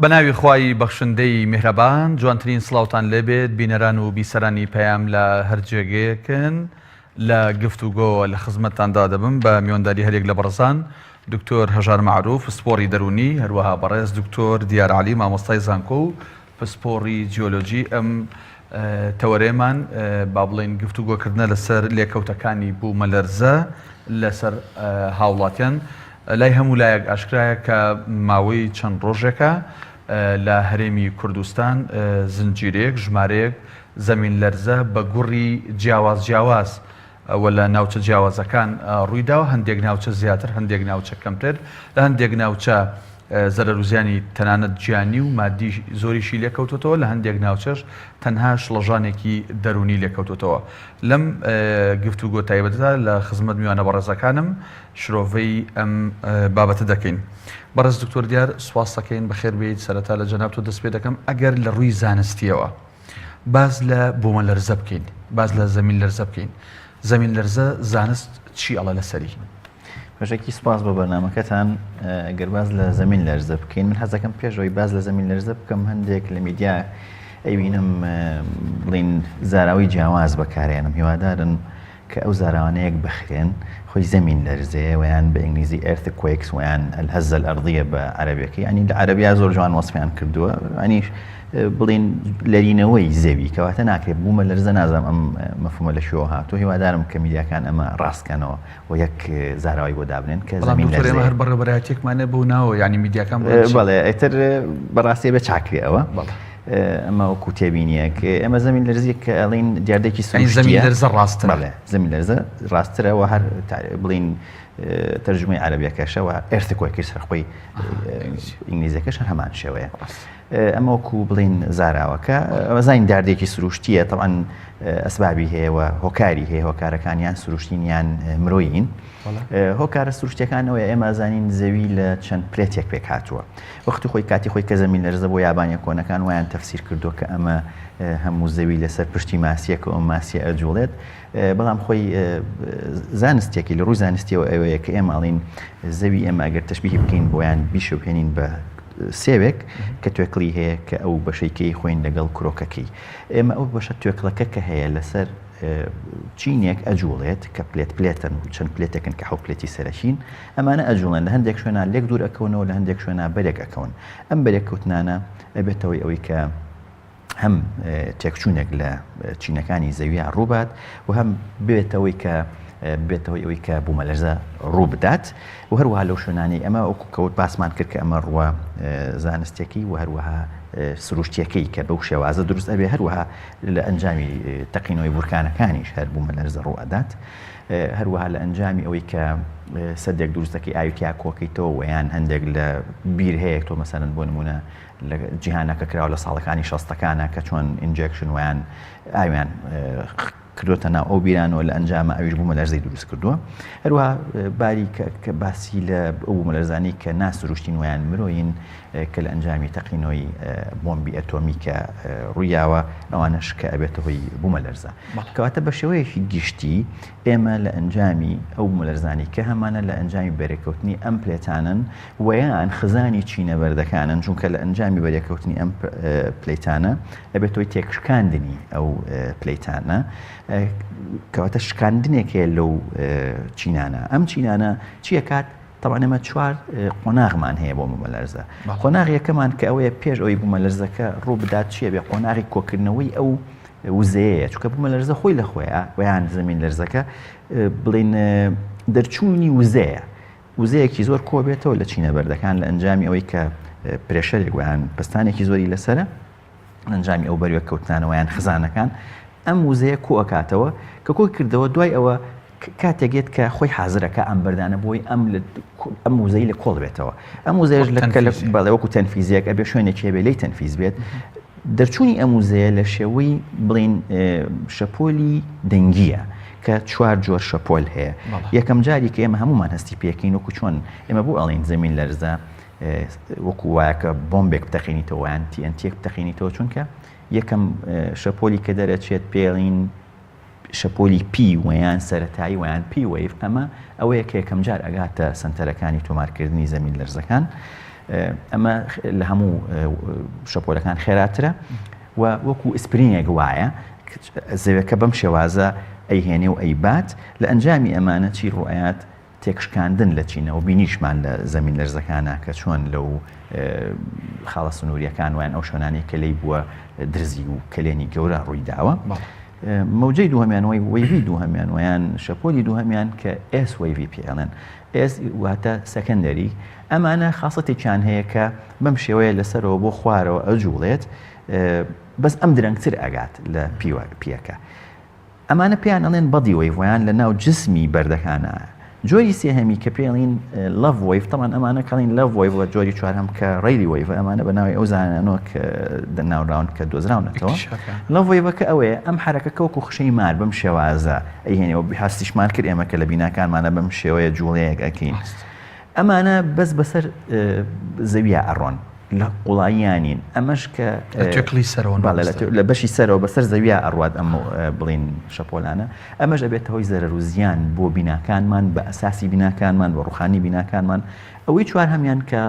بەناوی خوای بەخشندەی میهرەبان جوانترین سڵاوتان لێبێت بینەران و بیسەرانی پەیام لە هەر جێگەیەکن لە گفتوگۆ لە خزمەتتاندا دەبم بە میۆنداری هەرێک لە بەڕزان دکتۆر هەژار معروف پسپۆڕی دەرونی هەروەها بەڕێز دکتۆر دیار عەلی مامۆستای زانکۆ و پسپۆڕی جیۆلۆجی ئەم تەوەرێمان با بڵێن گفتوگۆکردنە لەسەر لێکەوتەکانی بوومەلەرزە لەسەر هاوڵاتیان لای هەموو لایەک ئاشکرایە کە ماوەی چەند ڕۆژێکە لە هەرێمی کوردستان زنجیرێک ژمارەیەک زەمین لەرزە بە گوڕی جیاواز ئەوە لە ناوچە جیاوازەکان ڕوویداوە هەندێک ناوچە زیاتر هەندێک ناوچە کەمتر لە هەندێک ناوچە زەرەر و زیانی تەنانەت گیانی و مادی زۆریشی لێکەوتوتەوە لە هەندێک ناوچەش تەنها شڵەژانێکی دەرونی لێکەوتوتەوە لەم گفتوگۆ تایبەتدا لە خزمەت میوانە بەڕێزەکانم شرۆڤەی ئەم بابەتە دەکەین. بەڕێز دکتۆر دیار سواس دەکەین بەخێر بێیت سەرەتا لە جەناب تۆ دەست پێ دەکەم ئەگەر لە ڕووی زانستیەوە باز لە بوومەلەرزە بکەین باز لە زەمین لەرزە بکەین زەمین لەرزە زانست چی ئەڵە لەسەری؟ بەشێکی سپاس بە بەرنامەکەتان گەر باز لە زەمین لەرزە بکەین من حەزەکەم پێشەوەی باز لە زەمین لەرزە بکەم هەندێک لە میدیا ئەیبینم بڵین زاراوی جیاواز بەکارێنم هیوادارن کە ئەو زاراوانەیەک بخرێن خۆی زەمین لەرزەیە ویان بە ئینگلیزی ئێرثکوێکس ویان الهەزە الئەرضیە بە عەرەبیەکەی ینی لە عەرەبیا زۆر جوان وەسفیان کردووە ینی بڵین لەرینەوەی زەوی کەواتە ناکرێت بوومە لەرزە نازانم ئەم مەفهومە لە شێوە هاتووە هیوادارم کە میدیاکان ئەمە ڕاستکەنەوە و یەک زاراوی بۆ دابنێن کە زەمین لەرزەیە هەر بەڕێبەرایەتێکمانە بوو ناوە ینی میدیاکان بەڵێ ئەتر بەڕاستی بە چاکری ئەوە ئەمە وەکو تێبینیە کە ئەمە زەمین لەرزێک کە ئەڵین دیاردێکی سروشتیە زەمین لەرزە ڕاستە بەڵێ زەمین لەرزە ڕاستترەوە هەر بڵین تەرجمەی عەرەبیەکەشەوە ئێرثکوێکس هەرخۆی ئینگلیزیەکەش هەمان شێوەیە ئەمە وەکو بڵین زاراوەکە ئەوە زین داردێکی سروشتیە تەڵەن ئەسبابی هەیەوە هۆکاری هەیە هۆکارەکانیان سروشتینیان مرۆیین هۆکارە سروشتیەکانەوە ئێمە زانین زەوی لە چەند پلێتێک پێک هاتووە وەختی خۆی کاتی خۆی کە زەمین لەرزە بۆ یابانیە کۆنەکان ویان تەفسیر کردو کە ئەمە هەموو زەوی لەسەر پشتی ماسیە کە ئەم ماسیە ئەجوڵێت بەڵام خۆی زانستێکی لە ڕووی زانستیەوە ئەوەیە کە ئێمەڵین زەوی ئێمە ئەگەر تەشبیهی بکەین بۆیان بیشوهێنین بە سێوێک کە توێکڵی هەیە کە ئەو بەشەیکەی خۆین لەگەڵ کرۆکەکەی ئێمە ئەو بەشە توێکڵەکە کە هەیە لەسەر چینێک ئەجوڵێت کە پلێتن و چەند پلێتێکن کە حەوت پلێتی سەرەکین ئەمانە ئەجوڵێن لە هەندێک شوێنە لێک دوور ئەکەونەوە لە هەندێک شوێنە بەرێک ئەکەون ئەم بەرێککەوتنانە ئەبێتەوەی ئەوەی کە هەم تێکچوونێک لە چینەکانی زەویە ڕووبات و هەم بێتەوەی کە بێتەوەی ئەوەی کە بوومەلەرزە ڕوو بدات و هەروەها لەو شوێنانی ئەمە وەکو کەوت باسمان کرد کە ئەمە ڕووە زانستێکی و هەروەها سروشتیەکەی کە بەو شێوازە دروست ئەبێ هەروەها لە ئەنجامی تەقینەوەی بورکانەکانیش هەر بوومەلەرزە ڕوو ئەدات هەروەها لە ئەنجامی ئەوەی کە سەدێک دروستەکەی ئاویتیا کۆکەیتەوە ویان هەندێک لە بیر هەیە تۆ مەسەرەن بۆ نمونە لە جیهانەکە کراوە لە ساڵەکانی شەستەکانە کە چۆن ئینجێکشن ویان ئاویان کردوتە ناو ئەو بیرانەوە لە ئەنجامە ئەویش بوومەلەرزەی دروست کردووە هەروەها باری کە باسی لە ئەو بوومەلەرزانی کە ناسروشتین ویان مرۆین کە لە ئەنجامی تەقینەوەی بۆمبی ئەتۆمیکە ڕوویاوە ئەوانەش کە ئەبێتە هۆی بوومەلەرزە کەواتە بە شێوەیەکی گشتی ئێمە لە ئەنجامی ئەو بوومەلەرزانی کە هەمانە لە ئەنجامی بەرێکەوتنی ئەم پلێتانن ویان خزانی چینە بەردەکانن چونکە لە ئەنجامی بەرێکەوتنی ئەم پلێتانە ئەبێتەوەی تێکشکاندنی ئەو پلێتانە کەواتە شکاندنێک هەیە لەو چینانە ئەم چینانە چیە کات طبعا ئەمە چوار قۆناغمان هەیە بۆ بوومەلەرزە قۆناغ یەکەمان کە ئەوەیە پێش ئەوەی بوومەلەرزەکە ڕوو بدات چیە بێ قۆناغی کۆکردنەوەی ئەو وزەیە چونکە بوومەلەرزە خۆی لە خۆیە ویان زەمین لەرزەکە بڵین دەرچوونی وزەیە وزەیەکی زۆر کۆ بێتەوە لە چینە بەردەکان لە ئەنجامی ئەوەی کە پرێشەرێک ویان پستانێکی زۆری لەسرە ئەنجامی ئەو بەروە کەوتانەوەیان خزانەکان ئەم وزەیە کۆ ئەکاتەوە کە کۆی کردەوە دوای ئەوە کاتێکێت کە خۆی حازرەکە ئەم بەردانە بۆی ئەم وزەی لە کۆڵ بێتەوە ئەم وزەیەش بەڵێ وەکو تەنفیزیەک ئەبێ شوێنێکی هەبێ لی تەنفیز بێت دەرچوونی ئەم وزەیە لە شێوەی بڵین شەپۆلی دەنگیە کە چوار جۆر شەپۆل هەیە یەکەم جاری کە ئێمە هەمومان هەستی پێکەین وەکو چۆن ئێمە بۆ ئەڵین زەمین لەرزە وەکو وایەکە بۆمبێک بتەقینیتەوە یان TNT بتەقینیتەوە چونکە یەکەم شەپۆلی کە دەرەچێت پێڵین شەپۆلی پی ویان سەرەتایی ویان پی وەیف ئەمە ئەوەیە کە یەکەم جار ئەگاتە سنتەرەکانی تۆمارکردنی زەمین لەرزەکان ئەمە لە هەموو شەپۆلەکان خێراترە و وەکو ئسپرینێک وایە زەویەکە بەم شێوازە ئەیهێنێ و ئەیبات لە ئەنجامی ئەمانە چی ڕوئات تێکشکاندن لە چینەوە بینیشمان لە زەمین لەرزەکانە کە چۆن لەو خاڵە سنووریەکان وایان ئەو شوێنانی کە لی بووە درزی و کلێنی گەورە ڕووی داوە مەوجەی دووهەمیان وەیڤی دووهەمیان ویان شەپۆلی دووهەمیان کە ئێس وەیڤی پێڵێن ئێس واتە سەکەندەری ئەمانە خاصەتێکیان هەیە کە بەم شێوەیە لەسەرەوە بۆ خوارەوە ئەجوڵێت بەس ئەم درەنگتر ئەگات لە پیەکە ئەمانە پێیان ئەڵێن بەدی وەیڤیان لە ناو جسمی بەردەکانە جۆری سێهەمی کە پێڵین لەڤ وەیڤ تەمان ئەمانە کەڵین لەڤ وەیڤ و جۆری چوارهەم کە ڕێیلی وەیڤ ئەمانە بە ناوی ئەو زانانەوە کە دەناوراون کە دۆزراونەتەوە لەڤ وەیڤەکە ئەوەیە ئەم حرەکەکە وەکو خشەی مار بەم شێوازە ئەیهێنەوە هەستیشمان کرد ئێمە کە لە بیناکانمانە بەم شێوەیە جوڵەیەک ئەکەین ئەمانە بەس بەسەر زەویە ئەڕۆن لە قوڵاییانین ئەمەش کە لە بەشی سەرەوە بەسەر زەویە ئەڕوات ئەم بڵین شەپۆلانە ئەمەش ئەبێت هۆی زەرەر و زیان بۆ بیناکانمان بە ئەساسی بیناکانمان بە ڕوخانی بیناکانمان ئەوەی چوار هەمیان کە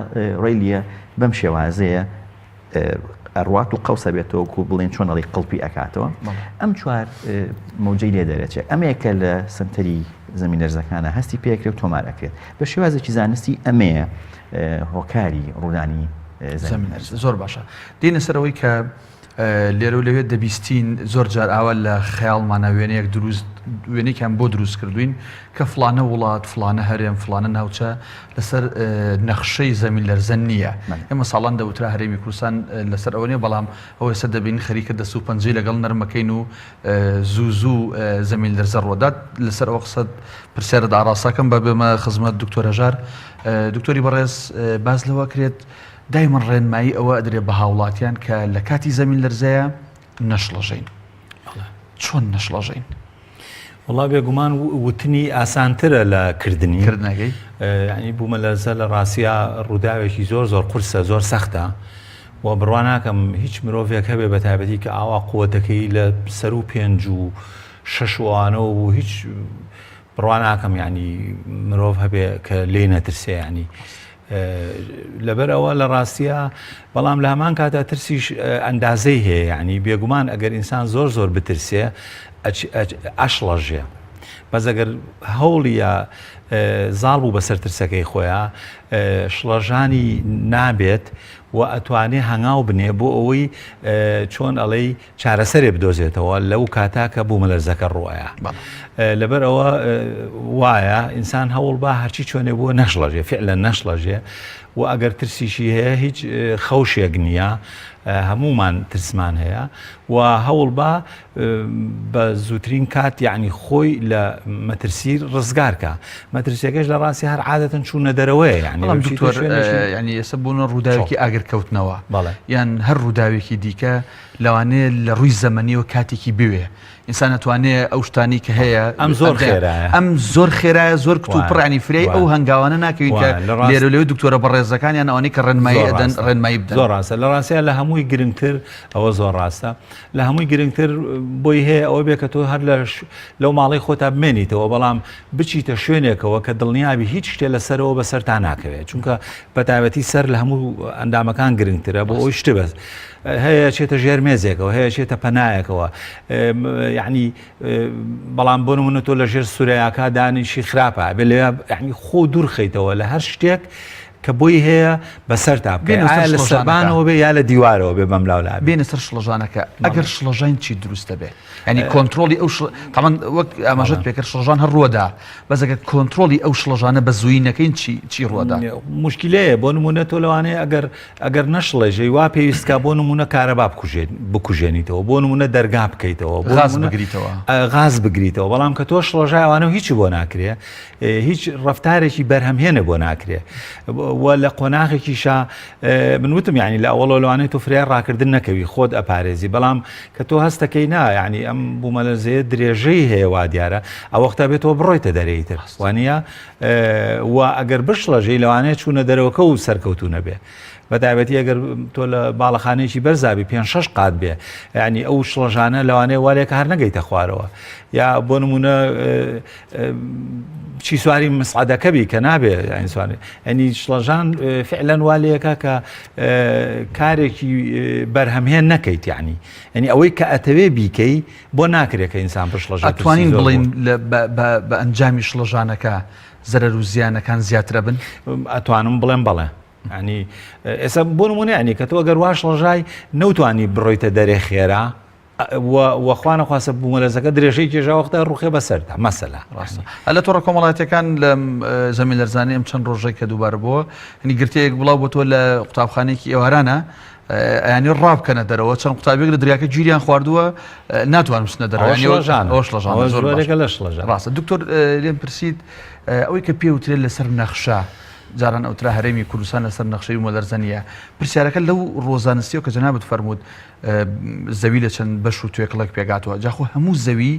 ڕێلیە بەم شێوازەیە ئەڕوات و قەوسە بێتەوە و بڵێن چۆنەڵی قڵپی ئەکاتەوە ئەم چوار مەوجەی لێ دەرەچێت ئەمەیەکە لە سنتەری زەمین لەرزەکانە هەستی پێکرێت و تۆمارەکرێت بە شێوازێکی زانستی ئەمەیە هۆکاری ڕوودانی زۆر باشە دێنە سەرەوەی کە لێرە و لەوێت دەبیستین زۆر جار ئاوا لە خەیاڵمانە وێنەیەک دروست وێنێکیان بۆ دروست کردوین کە فلانە وڵات فلانە هەرێم فلانە ناوچە لەسەر نەخشەی زەمین لەرزە نییە ئێمە ساڵان دەوترا هەرێمی کوردستان لەسەر ئەوە نیە بەڵام ئەوە ئێستا دەبین خەریکە دەست و پەنجەی لەگەڵ نەرمەکەین و زوو زەمین لەرزە ڕۆدات لەسەر ئەوە قسەت پرسیارە ئاڕاستەکەم بە بێمە خزمەت دکتۆر هەژار دکتۆری بەڕێز باز لەوە کرێت دایمەن ڕێنمایی ئەوە ئەدرێ بە هاوڵاتیان کە لە کاتی زەمین لەرزەیە نەشڵەژین چۆن نەشڵەژین وڵا بێگومان وتنی ئاسانترە لە کردنەکەی ینی بوومە لەرزە لە ڕاستیە ڕووداوێکی زۆر قورسە زۆر سەختە و بڕوان ناکەم هیچ مرۆڤێک هەبێ بە تایبەتی کە ئاوا قووەتەکەی لە سەر و پێنج و شەشوانەوە و هیچ بڕوان ناکەم ینی مرۆڤ هەبێ کە لێ نەترسێ ینی لەبەر ئەوە لە ڕاستیە بەڵام لە هەمان کاتە ترسیش ئەندازەی هەیە ینی بێگومان ئەگەر ئینسان زۆر بترسێ ئەشڵەژێ بەس ئەگەر هەوڵیە زاڵ بوو بەسەر ترسەکەی خۆیان شڵەژانی نابێت و ئەتوانێ هەنگاو بنێ بۆ ئەوەی چۆن ئەڵەی چارەسەرێ بدۆزێتەوە لەو کاتاکە بوومە لەرزەکە ڕۆیە لەبەر ئەوە وایە ئینسان هەوڵ با هەرچی چۆنێ بۆ نەشڵەژێ فعلەن نەشڵەژێ و ئەگەر ترسیشی هەیە هیچ خەوشێک نییە هەمومان ترسمان هەیە و هەوڵ با بە زووترین کات یعنی خۆی لە مەترسی ڕزگارکە مەترسیەکەش لە ڕاستی هەر عادەتەن چوونە دەرەوەیە ینی ئێستا بوونە ڕووداوێکی ئاگرکەوتنەوە یان هەر ڕووداوێکی دیکە لەوانەیە لە ڕووی زەمەنیەوە کاتێکی بوێ ئینسان ئەتوانێت ئەو شتانی کە هەیە ئەم زۆر خێرایە ئەم زۆر خێرایە زۆر کت و پڕانی فرەی ئەو هەنگاوانە ناکەوین کە لێرە لەوێ دکتۆرە بەڕێزەکانیان ئەوانەی کە ڕێنمایی ئەدەن ڕێنمایی بدەن زۆر ڕاستە لە ڕاستیە لە هەمووی گرنگتر ئەوە زۆر ڕاستە لە هەمووی گرنگتر بۆی هەیە ئەوە بێ کە تۆ هەر لەو ماڵی خۆتا بمێنیتەوە بەڵام بچیتە شوێنێکەوە کە دڵنیابی هیچ شتێ لەسەرەوە بەسەر تا ناکەوێت چونکە بەتایبەتی سەر لە هەموو ئەندامەکان گرنگترە بۆ ئەوی شتە بەس هەیە چێتە ژێر مێزێکەوە هەیە چێتە پەنایەکەوە یعنی بەڵام بۆ نمونە تۆ لە ژێر سوورەیاکە دانیشی خراپە بێ لێ یعنی خۆ دوور خەیتەوە لە هەر شتێک کە بۆی هەیە بەسەر تا بکەین لە سەربانەوە بێ یا لە دیوارەوە بێ بەم لاولا بێنە سەر شڵەژانەکە ئەگەر شڵەژان چی دروستە بێ ینی کۆنتترۆلی ئەو تامان وەک ئاماژەت پێکرد شڵژان هەر ڕووەدا بەس ئەگەر کۆنتترۆلی ئەو شڵەژانە بە زووی نەکەین چی ڕووەدا مشکلەیە بۆ نمونە تۆ لەوانەیە ئەگەر نەشڵێژەی وا پێویستکە بۆ نمونە کارەبا بکوژێنیتەوە بۆ نمونە دەرگا بکەیتەوە غاز بگریتەوە بەڵام کە تۆ شڵەژایوانە هیچی بۆ ناکرێ هیچ ڕفتارێکی بەرهەمهێنە بۆ ناکرێ و لە قۆناغێکیشا منوتم یعنی لە ئەوڵۆ لەوانێت تۆ فرێ ڕاکردن نەکەوی خۆت ئەپارێزی بەڵام کە تۆ هەستەکەی نا یعنی ئەم بوومە لەرزەیە درێژەی هەیە وا دیارە ئەو وەختە بێتەوە بڕۆیتە دەرەیتر وانە و ئەگەر بشڵەژەی لەوانەیە چوونە دەرەوەکە و سەرکەوتونە بێ بەتایبەتی ئەگەر تۆ لە باڵەخانەیەکی بەرزابی 5-6 قات بێ ینی ئەو شڵەژانە لەوانەیە وارێکە هەر نەگەیتە خوارەوە یا بۆ نمونە چی سواری مسعادەکە بی کە نابێ ئەنی شڵەژان فعلەن والەیەکە کە کارێکی بەرهەمهێن نەکەیت یعنی ئەنی ئەوەی کە ئەتەوێ بیکەی بۆ ناکرێت کە ئینسان پڕ شڵەژان ئەتوانین بڵین بە ئەنجامی شڵەژانەکە زەرەر و زیانەکان زیاترە بن ئەتوانم بڵێم بەڵێ ینی ئێستا بۆ نمونە ینی کە تۆ ئەگەر وا شڵەژای نەوتوانی بڕۆیتە دەرێ خێرا وەخوا نەخواسە بوومەلەرزەکە درێژەی کێژاوەختە ڕوخێ بەسەردا مەسەلا ڕاستە لە تۆڕە کۆمەڵاتەکان لە زەمین لەرزانەی ئەم چەند ڕۆژەی کە دووبارە بووە هەنی گرتەیەک بڵاو بۆ تۆ لە قوتابخانێکی ئێوارانە ینی ڕابکەنە دەرەوە چەند قوتابێک لە دریاکە گیریان خواردووە ناتوان بچنە دەرەوە ڕاستە دکتۆر لێم پرسیت ئەوەی کە پێوترێت لەسەر نەخشە جاران ئەوترا هەرێمی کوردستان لەسەر نەخشەی ومەلەرزەنیە پرسیارەکە لەو ڕۆزانستیەوە کە جەنابەت فەرموود زەوی لە چەند بەش و توێکڵێک پێگاتەوە جاخۆ هەموو زەوی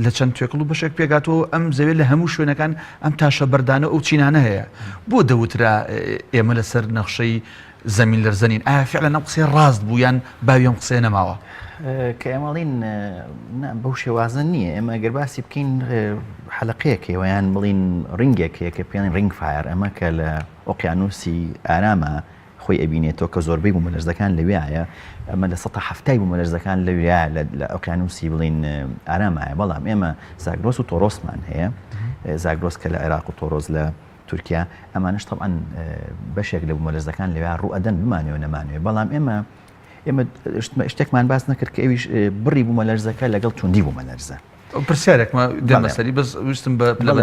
لە چەند توێکڵ و بەشێک پێگاتەوە ئەم زەوێت لە هەموو شوێنەکان ئەم تاشە بەردانە ئەو چینانە هەیە بۆ دەوترا ئێمە لەسەر نەخشەی زەمین لەرزەنین ئایا فعلەن ئەم قسەی ڕاست بوو یان باوی ئەم قسەیە نەماوە کە ئێمەڵین بەو شێوازە نییە ئێمە ئەگەر باسی بکەین حەلقەیەکەوە یان بڵین ڕنگێکەیە کە پێڵین ڕنگ فایر ئەمە کە لە ئۆقیانوسی ئارامە خۆی ئەبینێتەوە کە زۆربەی بوومەلەرزەکان لەوێایە ئەمە لە 170 بوومەلەرزەکان لەوێە لە ئۆقیانوسی بڵین ئارامایە بەڵام ئێمە زاگرۆس و تۆڕۆسمان هەیە زاگرۆس کە لە عێراق و تۆڕۆز لە تورکیا ئەمانش طبعاً بەشێک لە بوومەلەرزەکان لەوێ ڕوئەدەن بمانەوە نەمانوێ بەڵام ئێمە شتێکمان باس نەکرد کە ئەویش بڕی بوومەلەرزەکە لەگەڵ توندی بوومەلەرزە پرسیارێکمە دەمەسەری بەس ویستم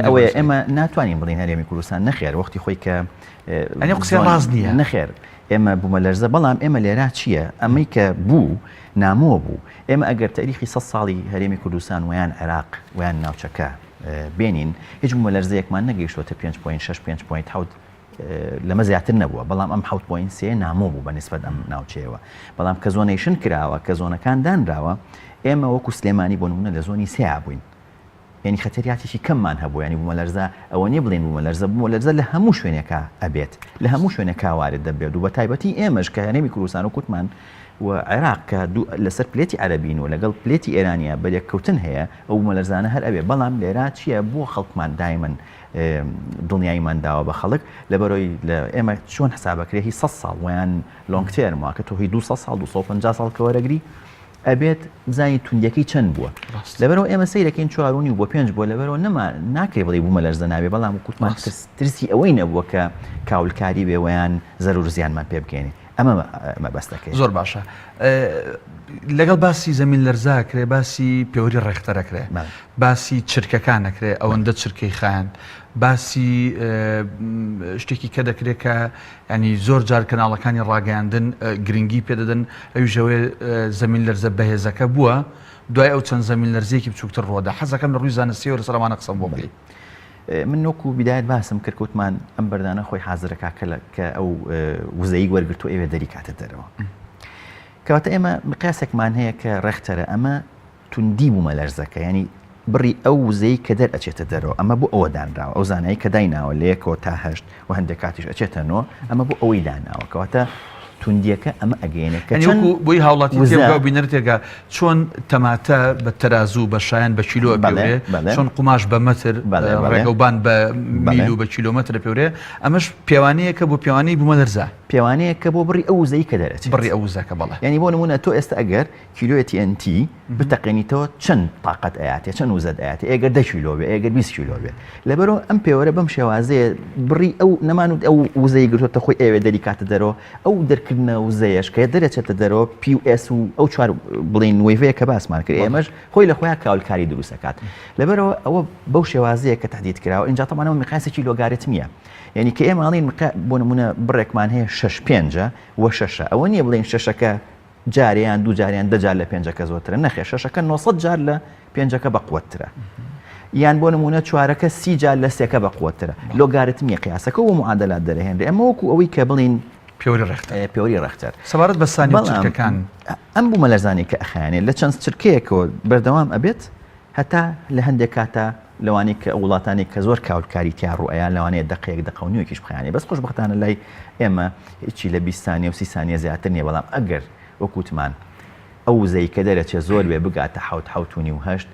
ئەوەیە ئێمە ناتوانین بڵین هەرێمی کوردستان نەخێر وەختی خۆی کە ئەنی قسەی ڕاست نییە نەخێر ئێمە بوومەلەرزە بەڵام ئێمە لێرا چییە ئەمەی کە بوو نامۆ بوو ئێمە ئەگەر تاریخی 100 ساڵی هەرێمی کوردستان ویان عێراق ویان ناوچەکە بێنین هیچ بوومەلەرزەیەکمان نەگەیشتوتە 5.6 لەمە زیاتر نەبووە بەڵام ئەم 7.3 نامۆ بوو بە نسبەت ئەم ناوچەیەوە بەڵام کە زۆنەیشن کراوە کە زۆنەکان دانراوە ئێمە وەکو سلێمانی بۆ نمونە لە زۆنی سێ بووین یعنی خەتەریاتێکی کەممان هەبوو ینی بوومەلەرزە ئەوە نیە بڵێن بوومەلەرزە لە هەموو شوێنێکە ئەبێت لە هەموو شوێنێکا وارد دەبێت و بە تایبەتی ئێمەش کە هەرێمی کوردستان و کوتمان و عێراق کە لەسەر پلێتی عەرەبین و لەگەڵ پلێتی ئێرانیە بەدێککەوتن هەیە ئەو بوومەلەرزانە هەر ئەبێ بەڵام لێرا چییە بۆ خەڵکمان دایمەن دڵنیاییمان داوە بە خەڵک لەبەرەوەی لە ئێمە چۆن حسابەکرێ هی 100 ساڵ ویان لۆنگتێرمەوە کە تۆ هی 200 ساڵ 250 ساڵ کە وەرەگری ئەبێت بزانی توندەکەی چەند بووە لەبەرەوە ئێمە سەیرەکەین 4.5 بۆ 5 بووە لەبەرەوە ناکرێ بڵێ بوومەلەرزە نابێ بەڵام کوتمان ترسی ئەوەی نەبووە کە کاولکاری بێ ویان زەرور زیانمان پێ بگەێنێ ئەمە بەستەکەی زۆر باشە لەگەڵ باسی زەمین لەرزاکرێ باسی پێوەری ڕێختەرەکرێ باسی چرکەکان نەکرێ ئەوەندە چرکەی خایەن باسی شتێکی کە دەکرێت کە ینی زۆر جار کەناڵەکانی ڕاگەاندن گرنگی پێدەدەن ئەوژەوێ زەمین لەرزە بەهێزەکە بووە دوای ئەو چەند زەمین لەرزێکی بچووکتر ڕۆدا حەزەکەم لە ڕووی زانستیەوە لە سەرمانە قسەم بۆ بڵێ من وەکو بیدایەت باسم کرد کوتمان ئەم بەردانە خۆی حازرەکە کە ئەو وزەیی وەرگرتو ئێوێ دەری کاتە دەرەوە کەواتە ئێمە مقیاسێکمان هەیە کە ڕێختەرە ئەمە توندی بوومەلەرزەکە ینی بڕی ئەو وزەی کە دەرئەچێتە دەرەوە ئەمە بۆ ئەوە دانراوە ئەو زانایی کە دایناوە لە 1 تا 8 و هەندێک کاتیش ئەچێتەنەوە ئەمە بۆ ئەوەی داناوە کەواتە توندیەکە ئەمە ئەگەێنێت کە بۆی هاوڵاتی بینەرتێکە چۆن تەماتە بە تەرازوو بە شایان بە کیلۆ پێورێ چۆن قوماش بە مەتر ڕێگەوبان بە میل و بە کیلۆمەتر پێورێ ئەمەش پێوانەیەکە بۆ پێوانەی بوومەلەرزە پێوانەیەکە بۆ بڕی ئەو وزەی کە دەرەچێت بڕی ئەو وزەکە بەڵێ ینی بۆ نمونە تۆ ئێستا ئەگەر کیلۆیەتی NT بتەقێنیتەوە چەند تااقەت ئاياتێ چەند وزەت ئاياتێ ئەگەر 10 کیلۆ بێ ئەگەر 20 کیلۆ بێ لەبەرەوە ئەم پێوەرە بەم شێوازەیە بڕی ئەو نەمانوت ئەو وزەی گرتوتە خۆی ئێوێ دەری کاتە دەرەوە ئەو دەرکردنە وزەیەش کە دەرەچێتە دەرەوە POS و ئەو چوار بڵین وێڤەیە کە باسمان کرد ئێمەش خۆی لە خۆیان کاولکاری دروستەکات لەبەرەوە ئەوە بەو شێوازەیە کە تهدید کراوە اینجا تەمانەوە مقیاسێکی لۆگاریتمیە یعنی کە ئێمە ئاڵین بۆ نمونە بڕێکمان هەیە 6.5 و 6 ئەوە نییە بڵین 6ەکە جاریان دوو جاریان دەجار لە 5ەکە زۆرترە نەخێ 6ەکە 900 جار لە 5ەکە بەقوترە یان بۆ نمونە 4ەکە 30 جار لە 3ەکە بەقوترە لۆگاریتمیە قیاسەکە و معادلات دەرەهێنرێ ئەمە وەکو ئەوەی کە بڵین پێوەری ڕێختەر سەبارەت بە سانی چرکەکان ئەم بوومەلەرزانی کە ئەخایانێت لە چەند چرکەیەکەوە بەردەوام ئەبێت هەتا لە هەندێک کاتە لەوانی کە وڵاتانی کە زۆر کاولکاری تیا ڕوئیان لەوانەیە دقەیەک دەقەونیوەکیش بخیانێ بەس خۆشبەختانە لای ئێمە هیچی لە 20 ثانیە و 30 ثانیە زیاتر نییە بەڵام ئەگەر وەکوتمان ئەو وزەی کە دەرەچێت زۆر بێ بگاتە 7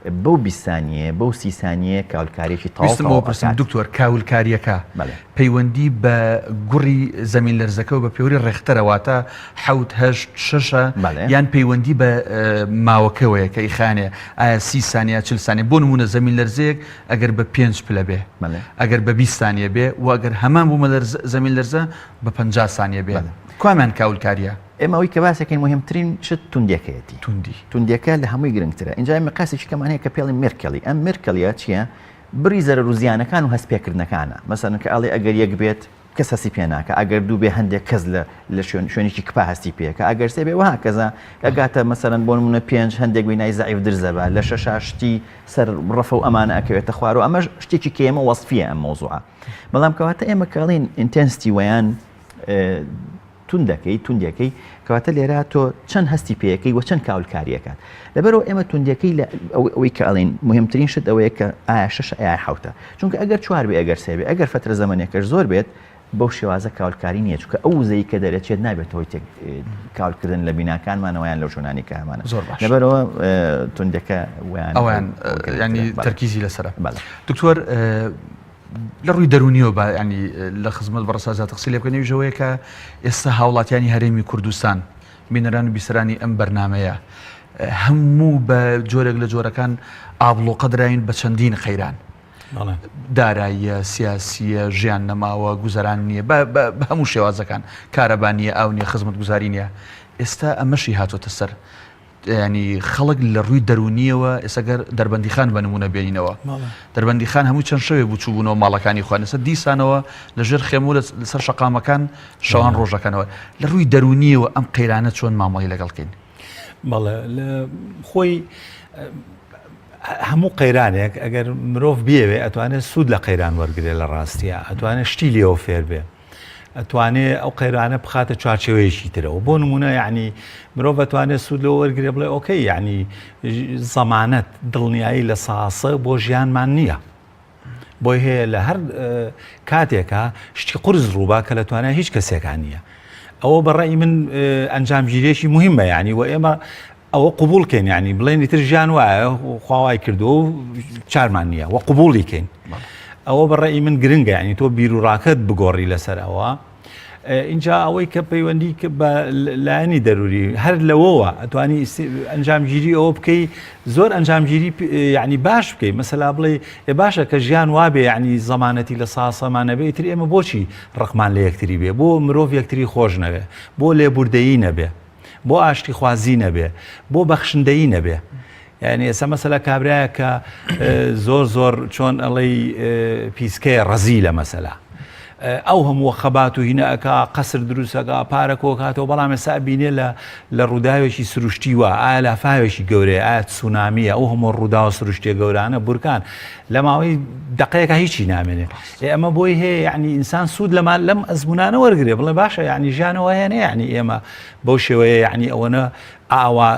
بەو 20 ثانیە بەو 30 ثانیە کاولکاریەکی تاڵ دکتۆر کاولکاریەکە پەیوەندی بە گوڕی زەمین لەرزەکە و بە پێوری ڕێختەرەواتە 7-8-6 یان پەیوەندی بە ماوەکەوەیە کە ئیخانێ ئایا 30 ثانیە 40 ثانیە بۆ نمونە زەمین لەرزەیەک ئەگەر بە 5 پلە بێ ئەگەر بە 20 ثانیە بێ و ئەگەر هەمان بوومە زەمین لەرزە بە 50 ثانیە بێ کامیان کاولکاریە ئێمە ئەوی کە باسەکەین مهمترین شت توندیەکەیەتی توندیەکە لە هەمووی گرنگترە اینجا ئێمە قاسێکی کەمان هەیە کە پێڵی مێرکەلی ئەم مێرکەلیە چییە بری زەرەر و زیانەکان و هەستپێکردنەکانە مەسەڵەن کە ئەڵێ ئەگەر یەک بێت کەس هەستی پێ ناکە ئەگەر دوو بێ هەندێک کەس لە شوێنێکی کپا هەستی پێکە ئەگەر سێ بێ وها کەزە ئەگاتە مەسەڵەن بۆ نمونە 5 هەندێک وینای زەعیف درزەبە لە 6 شتی سەر ڕەفە و ئەمانە ئەکەوێتە خوار و ئەمەش شتێکی کە ئێمە وەسفیە ئەم مۆزوعە بەڵام کەواتە ئێمە کاڵین ئینتەنسیتی وەیان توندەکەی کەواتە لێرە تۆ چەند هەستی پێەکەی و چەند کاولکاریەکات لەبەرەوە ئێمە توندەکەی لە ئەوەی کە ئەڵین مهمترین شت ئەوەیە کە ئایا 6 ئایا 7 چونکە ئەگەر 4 بێ ئەگەر 3 بێ ئەگەر فترە زەمانێکەش زۆر بێت بەو شێوازە کاولکاری نییە چونکە ئەو وزەی کە دەرەچێت نابێتەوەی کاولکردن لە بیناکانمانەوەیان لەو شوێنانی کە هەمانە زۆر باش لەبەرەوە توندەکە ئەویان ینی تەرکیزی لەسرە دکتۆر لە ڕووی دەرونیەوە ینی لە خزمەت بەڕسازات قسەی لێ بکەنەوەی ژەوەیە کە ئێستا هاوڵاتیانی هەرێمی کوردستان بینەران و بیسەرانی ئەم بەرنامەیە هەموو بە جۆرێک لە جۆرەکان ئابڵۆقە دراین بە چەندین خەیران داراییە سیاسیە ژیان نەماوە گوزەران نییە بە هەموو شێوازەکان کارەبانیە ئاو نیە خزمەت گوزاری نیە ئێستا ئەمەشی هاتۆتە سەر ینی خەڵک لە ڕووی دەرونیەوە ئێسەگەر دەربەندیخان بە نمونە بێنینەوە دەربەندیخان هەموو چەند شەوێ بوو چوبوونەوە ماڵەکانی خوان ئێستا دیسانەوە لەژێر خێموو لەسەر شەقامەکان شەوان ڕۆژەکەنەوە لە ڕووی دەرونیەوە ئەم قەیرانە چۆن مامەڵی لەگەڵکەین بەڵێ لە خۆی هەموو قەیرانێک ئەگەر مرۆڤ بێوێ ئەتوانێت سوود لە قەیران وەرگێ لە ڕاستیە ئەتوانێت شتی لێەوە فێر بێ ئەتوانێت ئەو قەیرانە بخاتە چوارچێوەیەکی ترەوە بۆ نمونە یعنی مرۆڤ ئەتوانێت سوود لەوە وەرگێ بڵێ ئۆکەی یعنی زەمانەت دڵنیایی لە ساسە بۆ ژیانمان نییە بۆی هەیە لە هەر کاتێکە شتی قورس ڕووبا کە لە توانای هیچ کەسێکان نییە ئەوە بەڕێی من ئەنجامگیریەکی مهمە یعنی و ئێمە ئەوە قوبوڵکەین ینی بڵێن ئیتر ژیان وایە خواوای کردو و چارمان نییە وە قوبوڵیکەین ئەوە بەڕێی من گرنگە ینی تۆ بیر و ڕاکەت بگۆڕی لەسەر ئەوە اینجا ئەوەی کە پەیوەندی بە لایەنی دەروری هەر لەوەوە ئەتوانی ئەنجامگیری ئەوە بکەی زۆر ئەنجامگیری یعنی باش بکەی مەسەلا بڵێ باشە کە ژیان وابێ یعنی زەمانەتی لە ساسەمانە بێ ئیتر ئێمە بۆچی ڕقمان لە یەکتری بێ بۆ مرۆڤ یەکتری خۆش نەبێ بۆ لێبوردەیی نەبێ بۆ ئاشتی خوازی نەبێ بۆ بەخشندەیی نەبێ یعنی ئێستا مەسەلا کابرایە کە زۆر چۆن ئەڵەی پیسکەیە ڕەزیلە مەسەلا ئەو هەموو خەبات و هینەکە قەسر دروستەکە پارە کۆکاتەوە بەڵام ئێستا بینێ لە ڕووداوێکی سروشتی وە ئایا لافاوێکی گەورەیە ئایا سونامیە ئەو هەموو ڕوودا و سروشتێ گەورانە بورکان لە ماوەی دقەیەکە هیچی نامێنێ ئەمە بۆی هەیە یعنی ئینسان سوود لەم ئەزمونانە وەرگێ بڵێ باشە یعنی ژیانەوە هێنێ یعنی ئێمە بەو شێوەیە یعنی ئەوەنە ئاوا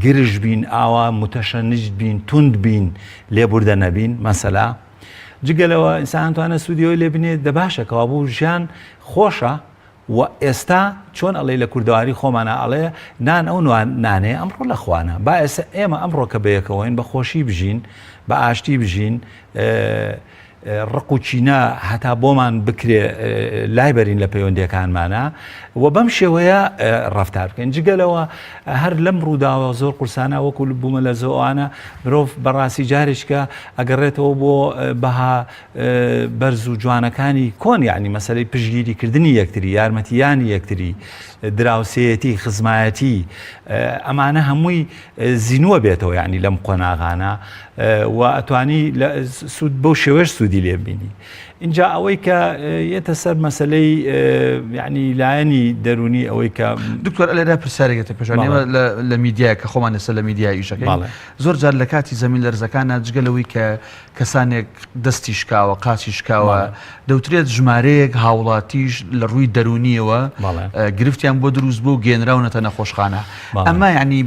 گرژ بین ئاوا متەشەنج بین توند بین لێبوردە نەبین مەسەلا جگەلەوە ئینسان توانە سوودیەوەی لێ بنێت دەباشەکەەوە بوو ژیان خۆشە و ئێستا چۆن ئەڵێ لە کوردەواری خۆمانە ئەڵێ نان ئەو نانێ ئەمڕۆ لە خوانە با ئێستا ئێمە ئەمڕۆ کە بەیەکەوەین بە خۆشی بژین بە ئاشتی بژین ڕق و چینە هەتا بۆمان بکرێ لای بەرین لە پەیوەندیەکانمانە و بەم شێوەیە ڕەفتار بکەین جگەلەوە هەر لەم ڕووداوە زۆر قورسانە وەکو بوومە لە زۆوانە مرۆڤ بەڕاستی جارێککە ئەگەڕێتەوە بۆ بەها بەرز و جوانەکانی کۆن یعنی مەسەلەی پشگیریکردنی یەکتری یارمەتیانی یەکتری دراوسەتی خزمایەتی ئەمانە هەمووی زیینووە بێتەوە یعنی لەم قۆناغانە و ئەتوانی سوود بەو شێوەش سوودی لێ بینی اینجا ئەوەی کە یەتە سەر مەسلەی یعنی لایەنی دەرونی ئەوەی کە دکتۆر ئەلێرا پرسیارێکێتە پێشانیمە لە میدیای کە خۆمان لەسەر لە میدیای ئیشەکەی زۆر جار لە کاتی زەمین لەرزەکانە جگەلەوەی کە کەسانێک دەستی شکاوە قاچی شکاوە دەوترێت ژمارەیەک هاوڵاتیش لە ڕووی دەرونیەوە گرفتیان بۆ دروست بوو گێنراونەتە نەخۆشخانە ئەمە یعنی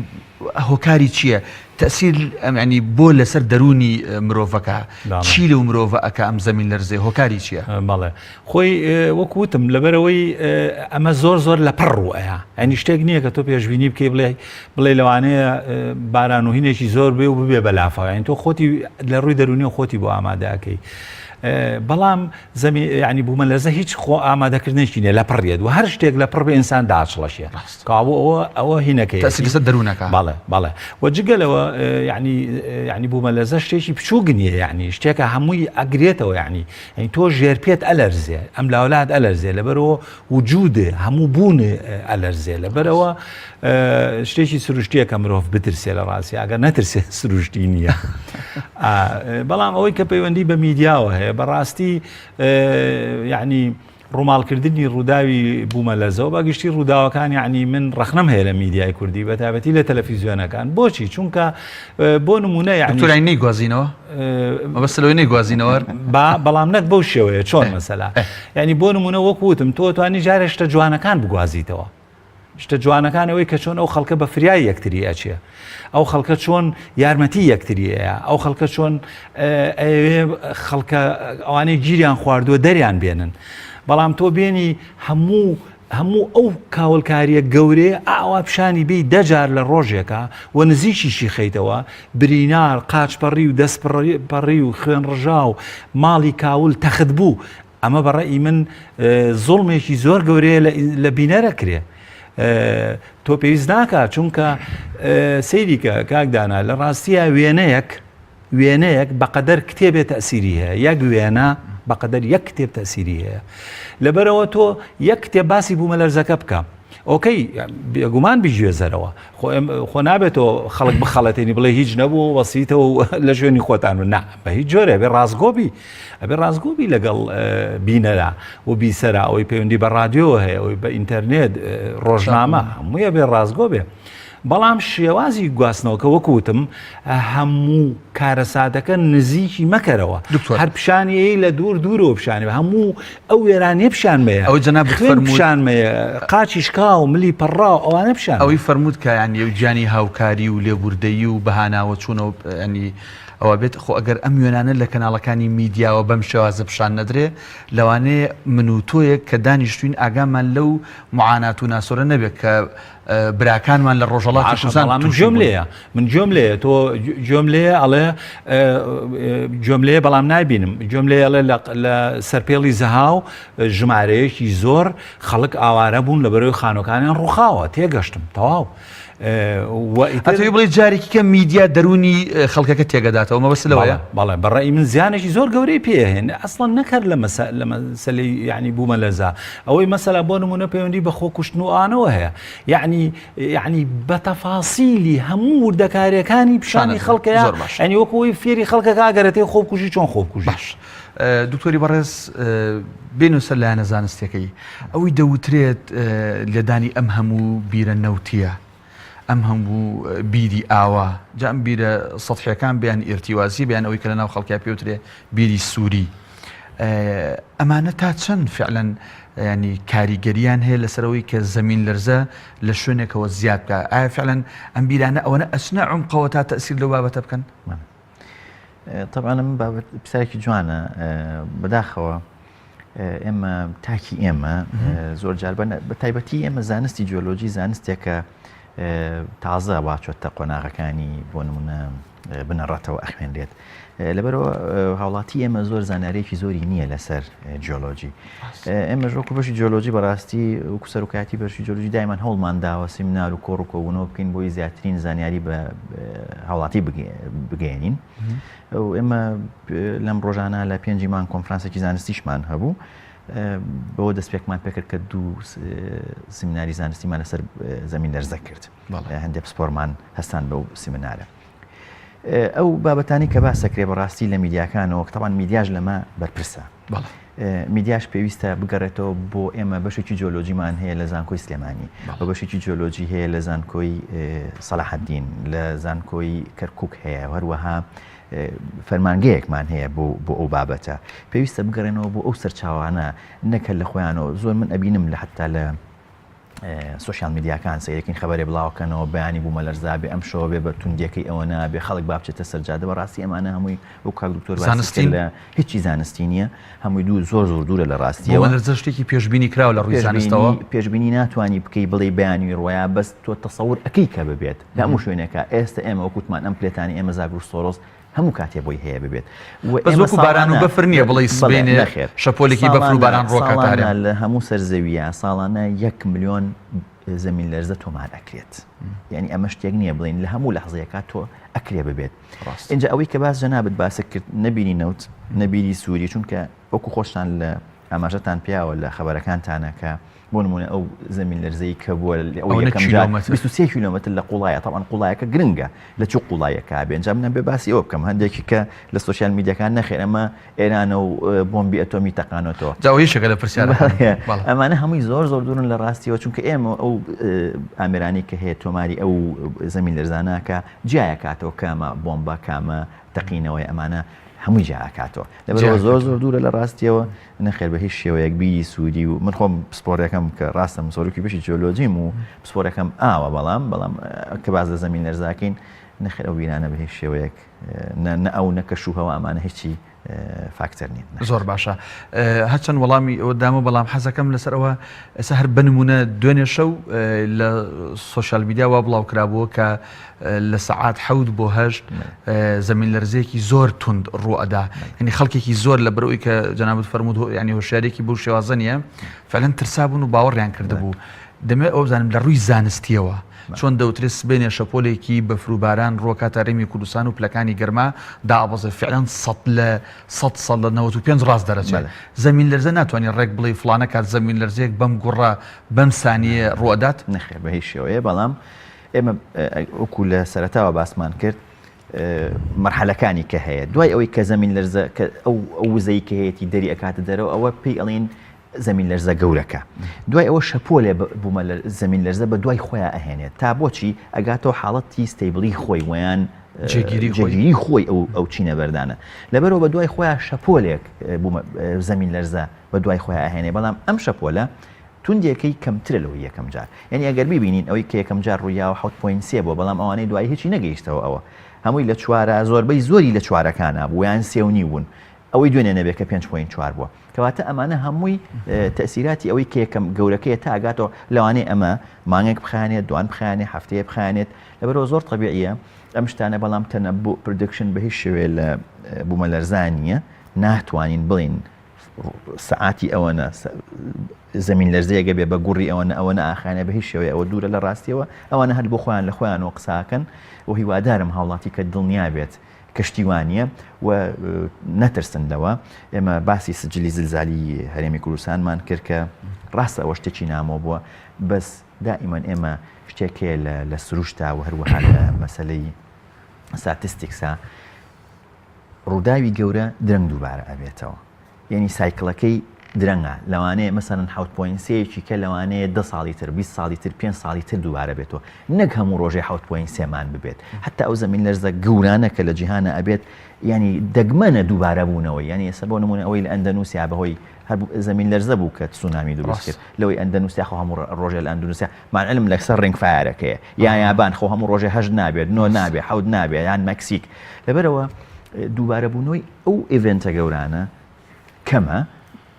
هۆکاری چییە تأثیر ینی بۆ لەسەر دەرونی مرۆڤەکە چی لەو مرۆڤە ئەکە ئەم زەمین لەرزێ هۆکاری چییە؟ بەڵێ خۆی وەکوتم لەبەرەوەی ئەمە زۆر لە پڕ ڕوئەیە ئەنی شتێک نییە کە تۆ پێشبینی بکەی بڵێ لەوانەیە باران و هینێکی زۆر بێ و ببێ بەلافاوە تۆ خۆتی لە ڕووی دەرونی و خۆتی بۆ ئامادەکەی بەڵام ینی بوومە لەزە هیچ خۆ ئامادەکردنێکی نیە لە پڕێت و هەر شتێک لە پڕ بە ئینسان داچڵەشێ ئەوە هینەکەی تەسیلسە دەروونەکە بەڵێ وەجگەلەوە ینی بوومە لەزە شتێکی بچوو گنیە ینی شتێکە هەمووی ئەگرێتەوە ینی تۆ ژێرپێت ئەلەرزێ ئەم لاولاد ئەلەرزێ لەبەرەوە وجودێ هەموو بوونێ ئەلەرزێ لەبەرەوە شتێکی سروشتیەکە مرۆڤ بترسێ لە ڕاستی ئەگەر نەترسێ سروشتی نییە بەڵام ئەوەی کە پەیوەندی بە میدیاوە هەیە بەڕاستی ینی ڕووماڵکردنی ڕووداوی بوومە لەرزەوە باگشتی ڕووداوەکان ینی من ڕخنەم هەیە لە میدیای کوردی بەتابەتی لە تەلەڤیزیۆنەکان بۆچی چونکە بۆ نمونە یعنی نەیگوازینەوە مەبەستەوەی نەیگوازینەوە بەڵام نەک بەو شێوەیە چۆن مەسەلا ینی بۆ نمونە وەکوتم تۆ توانی جارێ شتە جوانەکان بگوازیتەوە شتە جوانەکانەوەی کە چۆن ئەو خەڵکە بە فریای یەکتری ئەچێ ئەو خەڵکە چۆن یارمەتی یەکتریەیە ئەو خەڵکە چۆن خەڵکە ئەوانەی گیریان خواردووە دەریان بێنن بەڵام تۆ بێنی هەموو ئەو کاولکاریە گەورێ ئاوا پیشانی بێی دەجار لە ڕۆژێکە و نزیکیشی خەیتەوە برینار قاچپەڕی و دەستپەڕی و خوێن ڕژا و ماڵی کاول تەخت بوو ئەمە بەڕێی من زوڵمێکی زۆر گەورەیە لە بینەرە کرێ تۆ پێویست ناکات چونکە سەیریکە کاکدانا لە ڕاستیە وێنەیەک بەقەدەر کتێبێت تەسیری هەیە یەک وێنە بەقەدەر یەک کتێب تەسیری هەیە لەبەرەوە تۆ یەک کتێب باسی بوومە لەرزەکە بکە ئۆکەی بێگومان بیژێزەرەوە خۆ نابێتەوە خەڵک بخەڵەتێنی بڵێ هیچ نەبوو وەسیتەوە لە ژوێنی خۆتان نا بە هیچ جۆرە بێ ڕازگۆبی لەگەڵ بینەرا و بیسەرا ئەوەی پەیوەندی بە ڕادیۆ هەیە ئەوەی بە ئینتەرنێت ڕۆژنامە هەموویە بێ ڕازگۆ بێ بەڵام شێوازی گواستنەوەکە وەکوتم هەموو کارەساتەکە نزیکی مەکەرەوە هەر پیشانیەی لە دوورەوە پیشانێ هەموو ئەو وێرانێ پیشانمەیە ئەو جەناب پیشانمەیە قاچی شکا و ملی پەڕا ئەوانە پیشان ئەوەی فەرمووت کە ینی ئەو گیانی هاوکاری و لێبوردەیی و بەهاناوە چوونەوە ینی ئەوە بێت خۆ ئەگەر ئەم وێنانە لە کەناڵەکانی میدیاوە بەم شێوازە پیشان نەدرێ لەوانەیە من و تۆیەک کە دانیشتوین ئاگامان لەو معانات و ناسۆرە نەبێت کە براکانمان لە ڕۆژەڵاتی کوردستان من جۆم لێە تۆ جۆم لێ ئەڵێ جۆم لێ بەڵام نایبینم جۆم لێ ئەڵێ لە سەرپێڵی زەهاو ژمارەیەکی زۆر خەڵک ئاوارە بوون لە بەرەوەی خانۆکانیان ڕووخاوە تێگەشتم تەواو ئەتەوی بڵێ جارێکی کە میدیا دەرونی خەڵکەکە تێگەداتەوە مەبەست لەوەیە بەڵێ بەڕێی من زیانێکی زۆر گەورەی پێهێن ئەسڵەن نەکرد لە مەسەلەی یعنی بوومە لەرزە ئەوەی مەسەلا بۆ نمونە پەیوەندی بە خۆ کوشتن و ئانەوە هەیە یعنی بە تەفاسیلی هەموو وردەکاریەکانی پیشانی خەڵکەیە ئەنی وەکەوەی فێری خەڵکەکە ئاگەرێتەی خۆبکوژی چۆن خۆبکوژی باش دکتۆری بەڕێز بێنە سەر لایەنە زانستیەکەی ئەوەی دەوترێت لێدانی ئەم هەموو بیرە نەوتیە ئەم هەموو بیری ئاوا جا ئەم بیرە سەطحیەکان بیان ئێرتیوازی بیان ئەوەی کە لە ناو خەڵکیا پێوترێ بیری سووری ئەمانە تا چەند فعلەن ینی کاریگەریان هەیە لەسەرەوەی کە زەمین لەرزە لە شوێنێکەوە زیاد بکە ئایا فعلەن ئەم بیرانە ئەوەنە ئەچنە عمقەوە تا تەسیر لەو بابەتە بکەن؟ طبعا من بابەت پرسیارێکی جوانە بەداخەوە ئێمە تاکی ئێمە زۆر جار بە تایبەتی ئێمە زانستی جیۆلۆجی زانستێکە تازە واچۆتە قۆناغەکانی بۆ نمونە بنەڕەتەوە ئەخوێنرێت لەبەرەوە هاوڵاتی ئێمە زۆر زانارێکی زۆری نییە لەسەر جیۆلۆجی ئێمە ژۆکو بەشی جیۆلۆجی بەڕاستی وەکو سەرۆکاتی بەشی جیۆلۆجی دایمان هەوڵمان داوە سیمینار و کۆڕ و کۆبوونەوە بکەین بۆی زیاترین زانیاری بە هاوڵاتی بگەێنین و ئێمە لەم ڕۆژانە لە 5 مان کۆنفرانسێکی زانستیشمان هەبوو بۆ دەست پێکمان پێکرد کە 2 سیمیناری زانستیمان لەسەر زەمین لەرزە کرد هەندێک پسپۆرمان هەستان بەو سیمینارە ئەو بابەتانی کە باسەکرێ بەڕاستی لە میدیاکانەوە کتەبان میدیاژ لەمە بەرپرسە میدیاش پێویستە بگەڕێتەوە بۆ ئێمە بەشێکی جیۆلۆجیمان هەیە لە زانکۆی سلێمانی بە بەشێکی جیۆلۆجی هەیە لە زانکۆی سەلاحەدین لە زانکۆی کەرکووک هەیە هەروەها فەرمانگەیەکمان هەیە بۆ ئەو بابەتە پێویستە بگەڕێنەوە بۆ ئەو سەرچاوانە نەکە لە خۆیانەوە زۆر من ئەبینم لە حتا لە سوشیال میدیاکان سیرکین خبری بڵاوکەنەوە بەیانی بوومە لەرزابێ ئەم شەوە بێ بە توندیەکەی ئەوە نابێ خەڵک با بچێتە سەرجادە بەڕاستی ئەمانە هەمووی بۆ کاک دکتۆر باسی لە هیچی زانستی نییە هەمووی زۆر دوورە لە ڕاستیەوە لەرزە شتێکی پێشبینی کراوە لە ڕووی زانستەوە پێشبینی ناتوانانی بکەی بڵێ بەیانی ڕۆیە بەس تۆ تەسەور ئەەکەی کە ببێت لە هەموو شوێنێکە ئێستا ئێمە وەکوتمان ئەم پلێتانی ئێمە زاگر و سۆرۆس هەموو کاتێ بۆی هەیە ببێت بەزۆکو باران و بەفر نییە بڵی سبێنێ شەپۆلێکی بەفر و باران ڕۆکاتارە لە هەموو سەرزەویە ساڵانە 1 ملیۆن زەمین لەرزە تۆمار ئەکرێت یعنی ئەمە شتێک نییە بڵین لە هەموو لەحظەیەکە تۆ ئەکرێ ببێت اینجا ئەوەی کە باس جەنابەت باسە کرد نەبینی نەوت نەبیری سووری چونکە وەکو خۆشتان لە ئاماژەتان پیاوە لە خەبەرەکانتانەکە بۆ نمونە ئەو زەمین لەرزەی کە بووە ئەو یەکەم جار 23 کیلۆمەتر لە قوڵایە طبعاً قوڵایەکە گرنگە لە چوو قوڵایەکە بێ ئەنجام نەبێ باسی ئەوە بکەم هەندێکی کە لە سوشیال میدیاکان نەخێر ئەمە ئێرانە و بۆمبی ئەتۆمی تەقانەوە جاویشەکە لە پرسیارە ئەمانە هەمووی زۆر دوورن لە ڕاستیەوە چونکە ئێمە ئەو ئامێرانی کە هەیە تۆماری ئەو زەمین لەرزانەکە جیایە کاتەوە کامە بۆمبە کامە تەقینەوەی ئەمانە هەمووی جاکاتەوە لەبەرەوە زۆر دوورە لە ڕاستیەوە نەخێر بە هیچ شێوەیەک بیری سوودی و من خۆم پسپۆرەکەم کە ڕاستم سۆرکی بشی جیۆلۆجیم و پسپۆرەکەم ئاوە بەڵام کە باز لە زەمین لەرزاکەین نەخێر ئەو بیرانە بە هیچ شێوەیەک نە ئەو نەکەشوهەوە ئەمانە هیچی فاکتەر نین زۆر باشە هەرچەند وەڵامی ئەوە دام و بەڵام حەزەکەم لەسەرەوە ئێستا هەر بنمونە دوێنێ شەو لە سوشیال میدیا وا بڵاو کرابووە کە لە سەعات 7 بۆ 8 زەمین لەرزەیەکی زۆر تند ڕوئەدا ینی خەڵکێکی زۆر لە بەرەوەی کە جەنابەت فەرموود ینی هۆشیارێکی بۆ شێوازە نیە فعلەن ترسابوون و باوەڕیان کردبوو دەمێت ئەو بزانم لە ڕووی زانستیەوە چۆن دەوترێت سبێنێ شەپۆلێکی بەفروباران ڕۆکاتە ڕێمی کوردستان و پلەکانی گەرما دابەزە فعلەن 100 لە 95 ڕاست دەرەچێت زەمین لەرزە ناتوانانی ڕێک بڵێ فلانە کات زەمین لەرزەیەک بەم گوڕە بەم سانیە ڕوئەدات نەخێر بە هیچ شێوەیە بەڵام ئێمە وەکو لە سەرەتاوە باسمان کرد مەرحەلەکانی کە هەیە دوای ئەوەی کە زەمین لەرزە کە ئەو وزەی کە هەیەی دەری ئەکاتە دەرەوە ئەوە پێی ئەڵێن زەمین لەرزە گەورەکە دوای ئەوە شەپۆلێ بوومە زەمین لەرزە بە دوای خۆیان ئەهێنێت تا بۆچی ئەگاتەوە حاڵەتی ستەیبڵی خۆی ویان جێگیری خۆی ئەو چینە بەردانە لەبەرەوە بە دوای خۆیان شەپۆلێک زەمین لەرزە بە دوای خۆیان ئەهێنێ بەڵام ئەم شەپۆلە توندێکی کەمترە لەوەی یەکەم جار یعنی ئەگەر ببینین ئەوەی کە یەکەم جار ڕوویاوە 7.3 بۆ بەڵام ئەوانەی دوای هیچی نەگەیشتەوە ئەوە هەمووی لە چوارە زۆربەی زۆری لە چوارەکانە بوو یان 3.5 بوون ئەوەی دوێنێ نەبێت کە 5.4 بووە کەواتە ئەمانە هەمووی تەسیراتی ئەوەی کە یەکەم گەورەکەیە تا ئەگاتەوە لەوانەیە ئەمە مانگێک بخانێت دوان بخانێت هەفتەیە بخانێت لەبەرەوە زۆر طبیعیە ئەم شتانە بەڵام تەنە بۆ پردکشن بە هیچ شێوێ لە بوومە لەرزانیە ناتوانین بڵین سعاتی ئەوەنە زەمین لەرزەیەگە بێ بە گوڕی ئەوەنە ئاخانە بە هیچ شێوەیە ئەوە دوورە لە ڕاستیەوە ئەوانە هەر بۆ خۆیان لە خۆیانەوە قساکەن و هیوادارم هاوڵاتی کە دڵنیا بێت کەشتیوانیە و نەترسندەوە ئێمە باسی سجلی زلزالی هەرێمی کوردستانمان کرد کە ڕاستە ئەوە شتێکی نامۆ بووە بەس دائیمەن ئێمە شتێکێ لە سروشتا و هەروەها لە مەسەلەی ساتیستیکسا ڕووداوی گەورە درەنگ دووبارە ئەبێتەوە یعنی سایکڵەکەی درەنگە لەوانەیە مەسەرەن 7.3 کە لەوانەیە 10 ساڵی تر 20 ساڵی تر 5 ساڵی تر دووبارە بێتەوە نەک هەموو ڕۆژێ 7.3مان ببێت حتا ئەو زەمین لەرزە گەورانە کە لە جیهانە ئەبێت ینی دەگمەنە دووبارە بوونەوەی ینی ئێستا بۆ نمونە ئەوەی لە ئەندەنوسیا بەهۆی هەر زەمین لەرزە بوو کە تسونامی دروست کرد لەوەی ئەندەنوسیا خۆ هەموو ڕۆژێ لە ئەندەنوسیا ماعلم لەسەر ڕێنگ فایرەکەیە یان یابان خۆ هەموو ڕۆژێ 8 نابێت 9 نابێت 7 نابێت یان مەکسیک لەبەرەوە دووبارە بوونەوەی ئەو ئیڤنتە گەورانە کەمە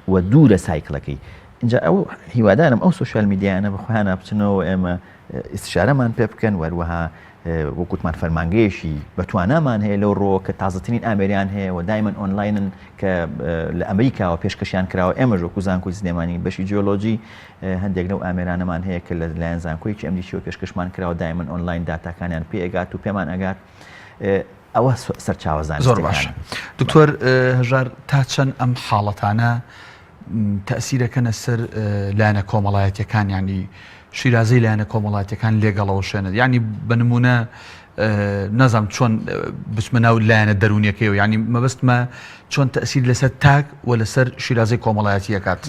و دوورە سایکڵەکەی اینجا ئەو هیوادارم ئەو سوشیال میدیانە بەخۆیانە بچنەوە ئێمە ئیستشارەمان پێ بکەن وەروەها وەکوتمان فەرمانگەیەشی بەتوانامان هەیە لەو ڕۆ کە تازەترین ئامێریان هەیە و دایمەن ئۆنلاینن کە لە ئەمریکاوە پێشکەشیان کراوە ئێمەش وەکو زانکۆی سلێمانی بەشی جیۆلۆجی هەندێک لەو ئامێرانەمان هەیە کە لە لایەن زانکۆیی ئەمریکیەوە پێشکەشمان کراوە دایمەن ئۆنلاین داتاکانیان پێ ئەگات و پێمان ئەگات ئەوە سەرچاوەزان زۆر باش دکتۆر هەژار تا چەند ئەم حاڵەتانە تەسیرەکەنە سەر لایەنە کۆمەڵایەتیەکان ینی شیرازەی لایەنە کۆمەڵایەتیەکان لێگەڵەوە شوێنێت ینی بنمونە نەزانم چۆن بچمە ناو لایەنە دەرونیەکەیەوە ینی مەبەستمە چۆن تەسیر لەسەر تاک و لەسەر شیرازەی کۆمەڵایەتی ئەکات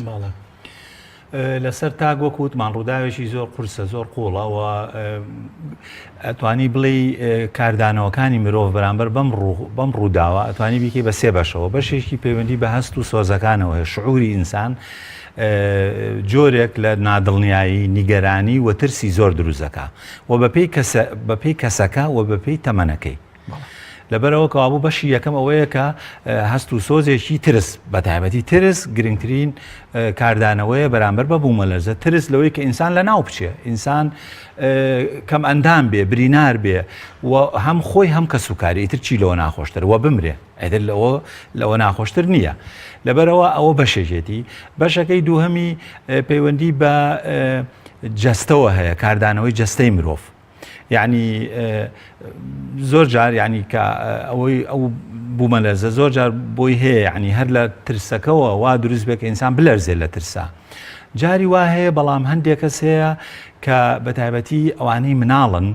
لەسەر تاک وەکووتمان ڕووداوێکی زۆر قورسە زۆر قوڵەوە ئەتوانی بڵێ کاردانەوەکانی مرۆڤ بەرامبەر بەم ڕووداوە ئەتوانی بیکەی بە سێ بەشەوە بەشێکی پەیوەندی بە هەست و سۆزەکانەوە شعوری ئینسان جۆرێک لە نادڵنیایی نیگەرانی و ترسی زۆر دروستەکە و بەپێی کەسەکە و بەپێی تەمەنەکەی لەبەرەوە کەوابوو بەشی یەکەم ئەوەیە کە هەست و سۆزێکی ترس بە تایبەتی ترس گرنگترین کاردانەوەیە بەرامبەر بە بوومەلەرزە ترس لەوەی کە ئینسان لە ناو بچێ ئینسان کەم ئەندام بێ برینار بێ و هەم خۆی هەم کە سوکاری ئیتر چی لەوە ناخۆشتر وە بمرێ ئەتر لەوە ناخۆشتر نییە لەبەرەوە ئەوە بەشێکێتی بەشەکەی دووهەمی پەیوەندی بە جەستەوە هەیە کاردانەوەی جەستەی مرۆڤ یعنی زۆر جار ینی کە ئەوەی ئەو بوومەلەرزە زۆر جار بۆی هەیە ینی هەر لە ترسەکەەوە وا دروست بێت کە ئینسان بلەرزێ لە ترسا جاری وا هەیە بەڵام هەندێک کەس هەیە کە بە تایبەتی ئەوانەی مناڵن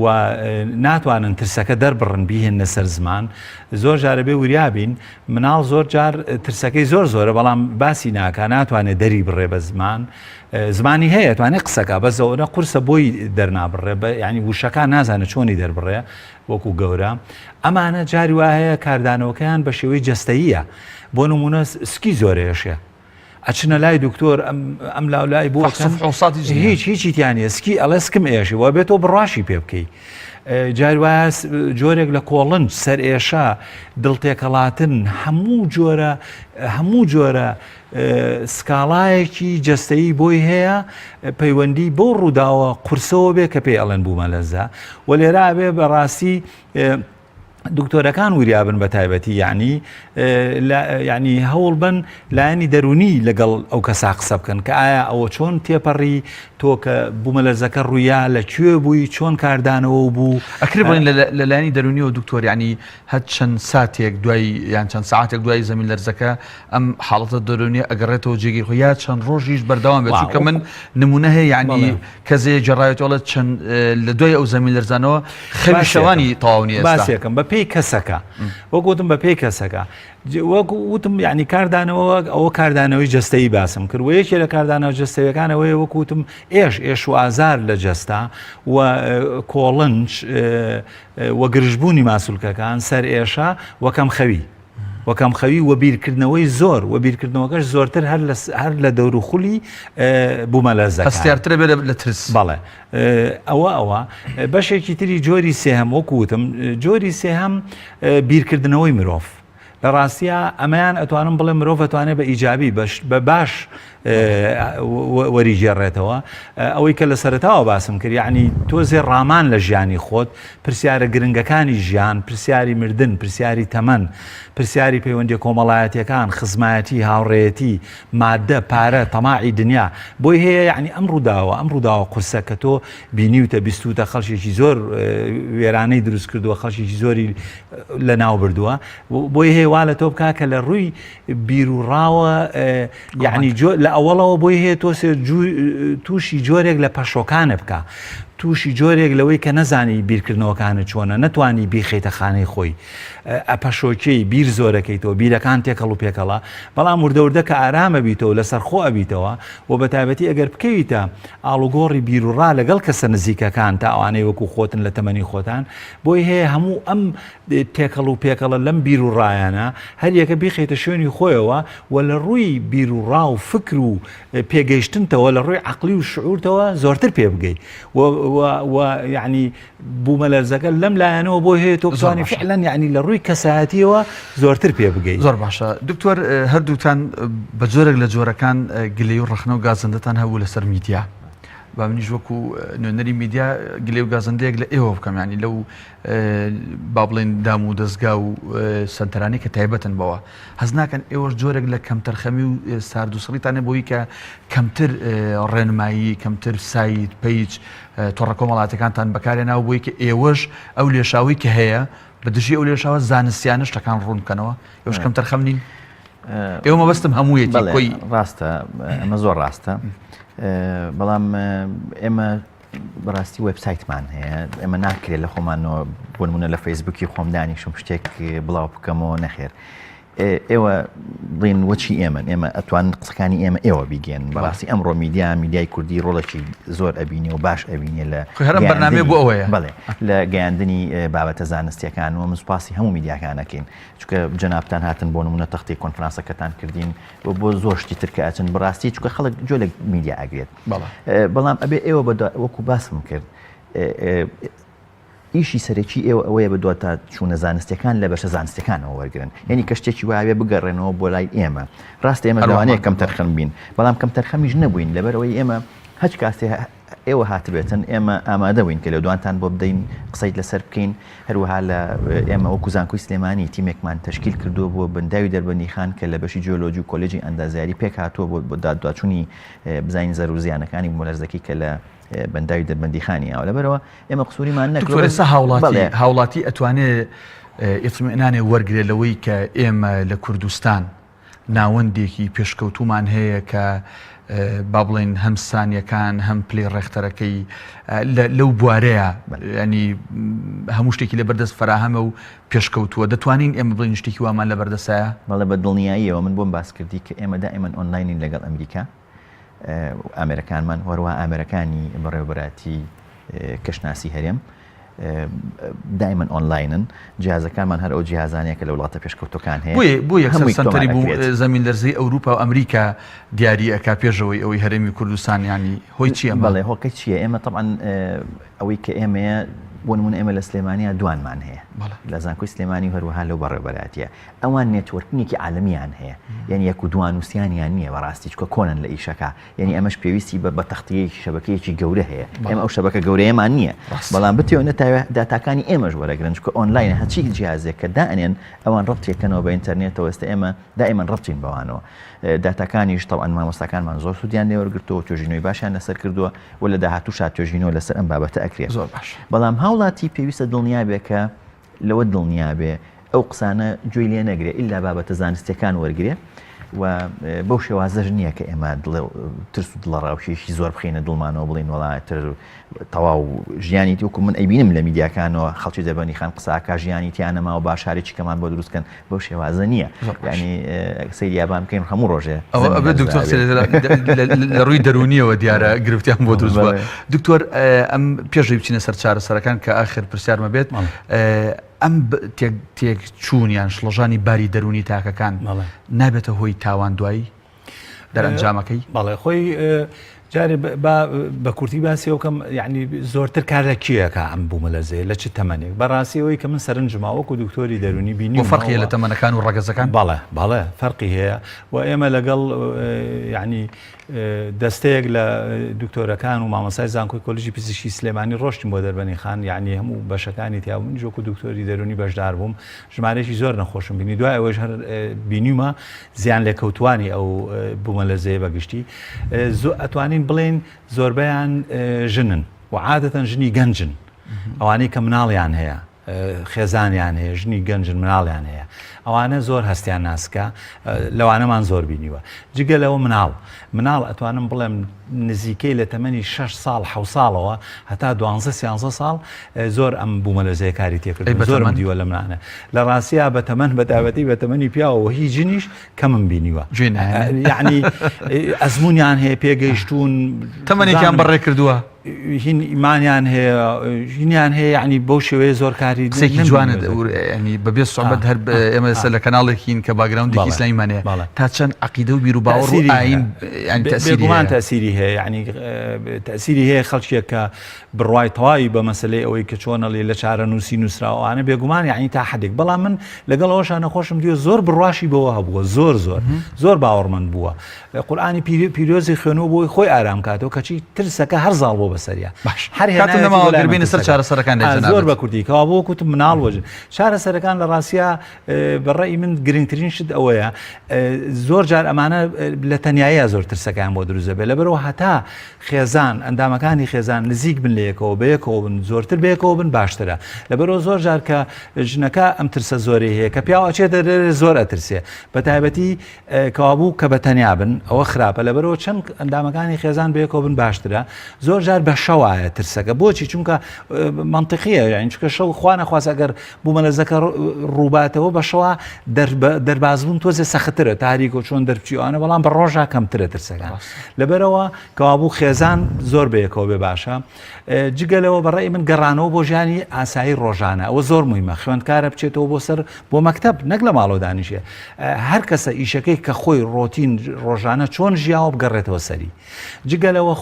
و ناتوانن ترسەکە دەربڕن بیهێنە سەر زمان زۆر جارە بێ وریابین مناڵ زۆر جار ترسەکەی زۆر زۆرە بەڵام باسی ناکە ناتوانێت دەری بڕێ بە زمان زمانی هەیە توانێت قسەکە بەزەوە قورسە بۆی دەرنابڕێ ینی وشەکان نازانە چۆنی دەربڕێ وەکو گەورە ئەمانە جاری وا هەیە کاردانەوەکەیان بە شێوەی جەستەییە بۆ نمونە سکی زۆرێشێ ئەچنە لای دکتۆر ئەم لاولای بۆ هیچی تیانە سکی ئەڵێ سکم ئێشی وە بێتەوە بڕاشی پێ بکەی جاری وایە جۆرێک لە کۆڵنج سەر ئێشە دڵتێکەڵاتن هەموو جۆرە سکاڵایەکی جەستەیی بۆی هەیە پەیوەندی بۆ ڕووداوە قورسەوە بێ کە پێی ئەڵێن بوومەلەرزە و لێرا بێ بەڕاستی دکتۆرەکان وریابن بە تایبەتی ینی هەوڵ بن لایەنی دەرونی لەگەڵ ئەو کەسا قسە بکەن کە ئایا ئەوە چۆن تێپەڕی تۆ کە بوومەلەرزەکە ڕوویا لەکوێ بووی چۆن کاردانەوە بوو ئەکری بڵین لە لایەنی دەرونیەوە دکتۆر ینی هەر چەند ساتێک دوای یان چەند ساعتێک دوای زەمین لەرزەکە ئەم حاڵەتە دەرونی ئەگەڕێتەوە جێگی خۆ یا چەند ڕۆژیش بەردەوام بێت چونکە من نمونە هەیە ینی کەسێ جێڕایەتەوە چەند لە دوای ئەو زەمین لەرزانەوە خەوی شەوانی تەواو نیە باسێکم بە پێی کەسەکە وەکوتم بە پێی کەسەکە وەکوتم ینی کاردانەوە ئەوە کاردانەوەی جەستەیی باسم کرد و یەکێ لە کاردانەوە جەستەیەکانەوەی وەکوتم ئێش و ئازار لە جەستا و کۆڵنج وە گرژبوونی ماسوولکەکان سەر ئێشە وەکەم خەوی و بیرکردنەوەی زۆر و بیرکردنەوەکەش زۆرتر هەر لە دەوروخولی بوومەلەرزەکە هەستیارترە بێت لە ترس بەڵێ ئەوە بەشێکی تری جۆری سێهەم وەکوتم جۆری سێهەم بیرکردنەوەی مرۆڤ لە ڕاستیە ئەمەیان ئەتوانم بڵێ مرۆڤ ئەتوانێت بە ئیجابی بە باش وەریگێڕێتەوە ئەوەی کە لە سەرتاوە باسم کرد یعنی تۆزێ ڕامان لە ژیانی خۆت پرسیارە گرنگەکانی ژیان پرسیاری مردن پرسیاری تەمەن پرسیاری پەیوەندی کۆمەڵایەتیەکان خزمایەتی هاوڕێیەتی مادە پارە تەماعی دنیا بۆی هەیە یعنی ئەم ڕووداوە قورسە کە تۆ بینیوتە بیستوتە خەڵکێکی زۆر وێرانەی دروست کردووە خەڵکێکی زۆری لە ناو بردووە بۆی هەیە وا لە تۆ بکا کە لە ڕووی بیرروڕاوە یعنی لە ئەوڵەوە بۆی هەیە تۆ تووشی جۆرێک لە پەشۆکانە بکە تووشی جۆرێک لەوەی کە نەزانی بیرکردنەوەکانە چۆنە نەتوانی بیخێتە خانەی خۆی ئەپەشۆکەی بیر زۆرەکەیتەوە بیرەکان تێکەڵ و پێکەڵە بەڵام وردەوردە کە ئارامە بیتەوە لەسەر خۆ ئەبیتەوە و بە تایبەتی ئەگەر بکەویتە ئاڵوگۆڕی بیرروڕا لەگەڵ کەسە نزیکەکان تا ئەوانەی وەکو خۆتن لە تەمەنی خۆتان بۆی هەیە هەموو ئەم تێکەڵ و پێکەڵە لەم بیرروڕایانە هەر یەکە بیخێتە شوێنی خۆیەوە و لە ڕووی بیرروڕا و فکر و پێگەیشتنتەوە لە ڕووی عەقلی و شعورتەوە زۆرتر پێ بگەی و یعنی بوومەلەرزەکە لەم لایەنەوە بۆ هەیە تۆ بتوانانی فعلەن یعنی لە ڕووی کەسایەتیەوە زۆرتر پێ بگەی زۆر باشە دکتۆر هەردووتان بە جۆرێک لە جۆرەکان گلەی و ڕخنە و گازندەتان هەبوو لەسەر میدیا با منیش وەکو نوێنەری میدیا گلێ و گازندەیەک لە ئێوە بکەم ینی لەو با بڵێن دام و دەستگا و سەنتەرانی کە تایبەتن بەوە هەز ناکەن ئێوەش جۆرێک لە کەمتەرخەمی و ساردوسڕیتانە بۆی کە کەمتر ڕێنمایی کەمتر سایت پیج تۆڕە کۆمەڵاتەکانتان بەکارێناوە بۆی کە ئێوەش ئەو لێشاوی کە هەیە بەدژی ئەو لێشاوە زانستیانە شتەکان ڕوون بکەنەوە ئێوەش کەمتەرخەم نین ئێوە مەبەستم هەموویەتی کۆی ڕاستە ئەمە زۆر ڕاستە بەڵام ئێمە بەڕاستی وێبسایتمان هەیە ئێمە ناکرێت لە خۆمانەوە بۆ نمونە لە فەیسبوکی خۆم دانیشم شتێک بڵاو بکەمەوە نەخێر ئێوە بڵین وەچی ئێمە ئەتوان قسەکانی ئێمە ئێوە بیگەن بەڕاستی ئەمڕۆ میدیای کوردی ڕۆڵێکی زۆر ئەبینێ و باش ئەبینێ لە هەرم بەرنامە بۆ ئەوەیە بڵێ لە گەیاندنی بابەتە زانستیەکانەوە مسپاسی هەموو میدیاکانەکەین چونکە جەنابتان هاتن بۆ نمونە تەختی کۆنفرانسەکەتان کردین بۆ زۆر شتی ترکە ئەچن بەڕاستی چونکە خەڵک جۆ لە میدیا ئەگرێت بەڵام ئەبێ ئێوە وەکو باسم کرد ئیشی سەرەکی ئێوە ئەوەیە بەدووە تا چوونە زانستیەکان لە بەشە زانستیەکانەوە وەرگن یعنی کە شتێکی وایە بگەڕێنەوە بۆ لای ئێمە ڕاست ئێمە لەوانەیە کەم تەرخەم بین بەڵام کەم تەرخەمیش نەبووین لەبەرەوەی ئێمە هەچ کاتێ ئێوە هاتبێتن ئێمە ئامادە بووین کە لە دوانتان بۆ بدەین قسەیت لەسەر بکەین هەروەها لە ئێمە وەکو زانکۆی سلێمانی تیمێکمان تشکیل کردووە بۆ بەنداوی دەربەندیخان کە لە بەشی جیۆلۆجی و کۆلێجی ئەندازیاری پێک هاتووە بۆ دادوچوونی بزانین زەر و زیانەکانی مۆلەرزەکەی کە لە بەنداوی دەربەندیخانی ئەوە لەبەرەوە ئێمە قسووریمان نەکرێت هاوڵاتی ئەتوانێت ئیطمئنانێ وەرگێت لەوەی کە ئێمە لە کوردستان ناوەندێکی پێشکەوتومان هەیە کە با بڵێن هەم سانیەکان هەم پلەی ڕێختەرەکەی لەو بوارەیە ینی هەموو شتێکی لە بەردەست فراهەمە و پێشکەوتووە دەتوانین ئێمە بڵین شتێکی وامان لە بەردەسایە بەڵێ بە دڵنیاییەوە من بۆم باس کردی کە ئێمە دائیمەن ئۆنلاینین لەگەڵ ئەمریکا ئامێرەکانمان وەروە ئامێرەکانی بەڕێوەبەراتی کەشناسی هەرێم دائما ئۆنلاینن جیازەکانمان هەر ئەو جیازانەیە کە لە وڵاتە پێشکەوتەکان هەیە بۆ یەکسەر سەنتەری بوو زەمین لەرزەی ئەوروپا و ئەمریکا دیاری ئەکا پێشەوەی ئەوەی هەرێمی کوردستان ینی هۆی چییە بەڵێ هۆکە چییە ئێمە طبعاً ئەوەی کە ئێمەیە بۆ نمونە ئێمە لە سلێمانیا دوانمان هەیە لە زانکۆی سلێمانی و هەروەها لەو بەڕێوەبەراتیە ئەوان نێتوەرکینێکی عالەمیان هەیە یعنی یەک و دوان وسییانیان نییە بەڕاستی چکە کۆنن لە ئیشەکە یعنی ئەمەش پێویستی بە تەختەیەکی شەبکەیەکی گەورە هەیە ئێمە ئەو شەبکە گەورەیەمان نییە بەڵام بتێونە داتاکانی ئێمەش وەرەگرن چکە ئۆنلاین هەچی جیازێک کە دائنێن ئەوان ڕەبتێکەکەنەوە بە ئینتەرنێتەوە ئێستا ئێمە دائیمەن ڕەبچین بەوانەوە داتاکانیش تەوان مامۆستاکانمان زۆر سوودیان لێوەرگرتەوە توێژینەوەی باشیان لەسەر کردووە و لە داهاتوو شات توێژینەوە لەسەر ئەم بابەتە ئەکرێت زۆر باش بەڵام هاوڵاتی پێویستە دڵنیا بێ کە لەوە دڵنیا بێ ئەو قسانە گوێی لێ نەگرێ ئللا بابەتە زانستیەکان وەرگێ و بەو شێوازەش نییە کە ئێمە ترس و دڵڕاوشێشی زۆر بخینە دڵمانەوە بڵین وڵاتر تەواو ژیانی وەکو من ئەیبینم لە میدیاکانەوە خەڵکی دەربەندیخان قساکە ژیانی تیانەما و باشارێکی کەمان بۆ دروستکەن بەو شێوازە نییە ینی سەیری یابان بکەین هەموو ڕۆژێ دکتۆر لە ڕووی دەرونیەوە دیارە گرفتیان بۆ دروست بووە دکتۆر ئەم پێشەوەی بچینە سەر چارەسەرەکان کە ئاخر پرسیارمە بێت ئەم تێک چوونیان شڵەژانی باری دەرونی تاکەکان نابێتە هۆی تاوان دوایی دەرەنجامەکەی بەڵێ خۆی جارێ بە کورتی باسی ئەوکەم یعنی زۆرتر کار لە کیەکە ئەم بوومەلەرزەیە لە چ تەمەنێک بەڕاستیەوەی کە من سەرنجما وەکو دکتۆری دەرونی بینی فەرقی لە تەمەنەکان و ڕەگەزەکان بەڵێ فەرقی هەیە و ئێمە لەگەڵ یعنی دەستەیەک لە دکتۆرەکان و مامۆستای زانکۆی کۆلێژی پزیشکی سلێمانی ڕۆشتین بۆ دەربەندیخان یعنی هەموو بەشەکانی تیا من جۆکو دکتۆری دەرونی بەشدار بووم ژمارەیەکی زۆر نەخۆشم بینی دوای ئەوەش هەر بینیمە زیان لێکەوتوانی ئەو بوومەلەرزەیە بەگشتی ئەتوانین بڵێن زۆربەیان ژنن و عادەتەن ژنی گەنجن ئەوانەی کە مناڵیان هەیە خێزانیان هەیە ژنی گەنجن مناڵیان هەیە ئەوانە زۆر هەستیان ناسکە لەوانەمان زۆر بینیوە جگە لەوە مناڵ ئەتوانم بڵێم نزیکەی لە تەمەنی 6 ساڵ 7 ساڵەوە هەتا 12 ساڵ زۆر ئەم بوومەلەرزەیە کاری تێکرد زۆرم دیوە لە منانە لە ڕاستیە بە تەمەن بەتابەتی بە تەمەنی پیاوەوە هیچ جنیش کەمم بینیوە یعنی ئەزمونیان هەیە پێگەیشتون تەمەنێکیان بەڕێ کردووە هین ئیمانیان هەیە ژینیان هەیە ینی بەو شێوەیە زۆر کاری قسێکی جوانت ینی بەبێ سوحبەت هەر ئێمە لە کەناڵێکین کە باگراوندێکی ئیسلامیمانەیە تا چەند عەقیدە و بیر و باوەڕ و ئاین بێگومان تەسیری هەیە ینی تەسیری هەیە خەڵکێک کە بڕوای تەواوی بە مەسلەی ئەوەی کە چۆنەڵێ لە چارە نووسی نووسراوانە بێگومان یعنی تا حدێک بەڵام من لەگەڵ ئەوەشان نەخۆشم دیوە زۆر بڕواشی بەوە هەبووە زۆر باوەڕمەند بووە قورئانی پیرۆزی خوێنەوە بۆی خۆی ئارام کاتەوە کەچی ترسەکە هەرزاڵ بۆ بەسەریە هەربینە سەر چارەسەرەکان زۆر بە کوردیکەوە بۆ کوتم مناڵ وەژن چارەسەرەکان لە ڕاستیە بەڕێی من گرنگترین شت ئەوەیە زۆر جار ئەمانە لە تەنیاییە زۆر ترسەکان بۆ دروست دەبێت لەبەرەوە هەتا خێزان ئەندامەکانی خێزان نزیک بن لەیەکەوە بەیەکەوە بن زۆرتر بەیەکەوە بن باشترە لەبەرەوە زۆر جار کە ژنەکە ئەم ترسە زۆری هەیە کە پیاوە ئەچێتە زۆر ئەترسێ بە تایبەتی کەوابوو کە بە تەنیا بن ئەوە خراپە لەبەرەوە چەند ئەندامەکانی خێزان بەیەکەوە بن باشترە زۆر جار بە شەوایە ترسەکە بۆچی چونکە منطقیە یعنی چونکە شەو خوا نەخواست ئەگەر بوومەلەرزەکە ڕووباتەوە بە شەوا هەروە دەربازبوون تۆزێ سەخترە تاریک و چۆن دەرچیوانە بەڵام بە ڕۆژا کەمترە ترسەکان لەبەرەوە کەوابوو خێزان زۆر بەیەکەوە بێ باشە جگەلەوە بەڕێی من گەڕانەوە بۆ ژیانی ئاسایی ڕۆژانە ئەوە زۆر مهمە خوێندکارە بچێتەوە بۆ سەر بۆ مەکتەب نەک لە ماڵەوە دانیشێ هەر کەسە ئیشەکەی کە خۆی ڕۆتین ڕۆژانە چۆن ژیاوە بگەڕێتەوە سەری جگەلەوە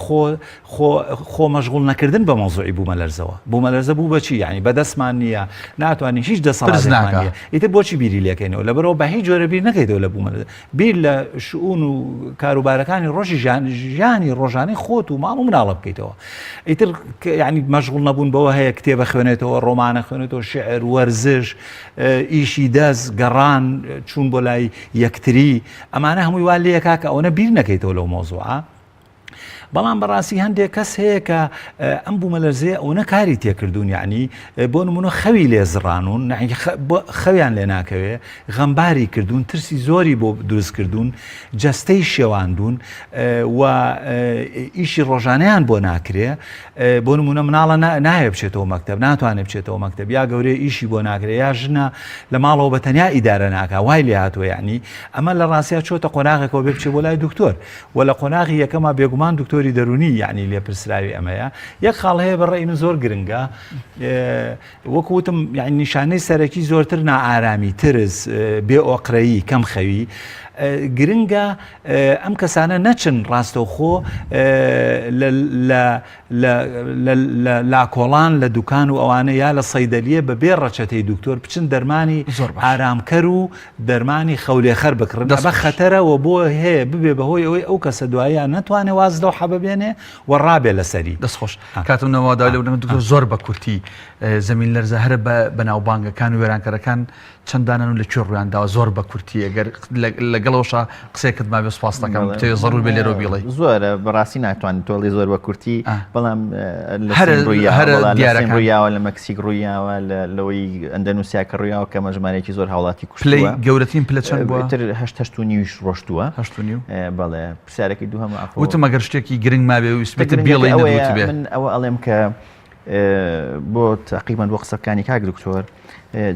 خۆ مەشغوڵ نەکردن بە مۆزوعی بوومەلەرزەوە بوومەلەرزە بوو بەچی یعنی بەدەستمان نییە ناتوانین هیچ دەسەڵاتمان نیە ئیتر بۆچی بیری لەکەینەوە لەبەرەوە بە هیچ جۆرە بیر نەکەیتەوە لە بوومەلەرزە بیر لە شؤون و کاروبارەکانی ڕۆژی ژیانی ڕۆژانەی خۆت و ماڵ و مناڵە بکەیتەوە ئیتر ینی مەشغوڵ نەبوون بەوە هەیە کتێبە خوێنێتەوە ڕۆمانە خوێنێتەوە شعر وەرزش ئیشی دەست گەڕان چوون بۆ لای یەکتری ئەمانە هەمووی وا لێ کاکە ئەوە بیر نەکەیتەوە لەو مۆزوعە بەڵام بەڕاستی هەندێک کەس هەیە کە ئەم بوومەلەرزەیە ئەوە کاری تێکردوون یعنی بۆ نمونە خەوی لێزڕانون خەویان لێ ناکەوێ غەمباری کردوون ترسی زۆری بۆ دروست کردوون جەستەی شێواندون و ئیشی ڕۆژانەیان بۆ ناکرێ بۆ نمونە مناڵە نایە بچێتەوە مەکتەب ناتوانێت بچێتەوە مەکتەب یا گەورەی ئیشی بۆ ناکرێ یا ژنە لە ماڵەوە بە تەنیا ئیدارە ناکە وای لێ هاتووە یعنی ئەمە لە ڕاستیا چۆتە قۆناغێکەوە بێ بچێ بۆ لای دکتۆر و لە قۆناغی یەکەمە بێگومان دکتۆری دەرونی یعنی لێپرسراوی ئەمەیە یەک خاڵ هەیە بەڕێی من زۆر گرنگە وەکوتم یعنی نیشانەی سەرەکی زۆرتر نائارامی ترس بێ ئۆقرەیی کەم خەوی گرنگە ئەم کەسانە نەچن ڕاستەوخۆ لە لاکۆڵان لە دوکان و ئەوانە یا لە سەیدەلیە بە بێ ڕەچەتەی دکتۆر بچن دەرمانی ئارامکەر و دەرمانی خەولێخەر بکڕن بە خەتەرەوە بۆ هەیە ببێ بەهۆی ئەوەی ئەو کەسە دواییان نەتوانێت واز لەو حەبە بێنێ و ڕابێ لەسەری دەستخۆش کاتم نەوادای لەو دکتۆر زۆر بە کورتی زەمین لەرزە هەرە بە ناوبانگەکان و وێرانکەرەکان چەندانن و لە کوێ ڕویانداوە زۆر بە کورتی ئەگەر لەگەڵەوەشە قسێکت ما بێ سوپاس دەکەم تێ زەڕور بێ لێرە بیڵێ زۆرە بەڕاستی ناتوانێت تۆڵی زۆر بە کورتی بەڵام ڕوویاوە لە مەکسیک ڕوویاوە لەوەی ئەندەنووسیا کە ڕوویاوە کە مەژمارێکی زۆر هاوڵاتی کوشتووە گەورەترین پلە چەند بووە هەشت و نیویش ڕۆشتووە بەڵێ پرسیارێکی دوو هەموو وتم ئەگەر شتێکی گرنگ ما بێ و سپێتە بیڵێ نەبووت بێ من ئەوە ئەڵێم کە بۆ تاقیبان بۆ قسەکانی کاک دکتۆر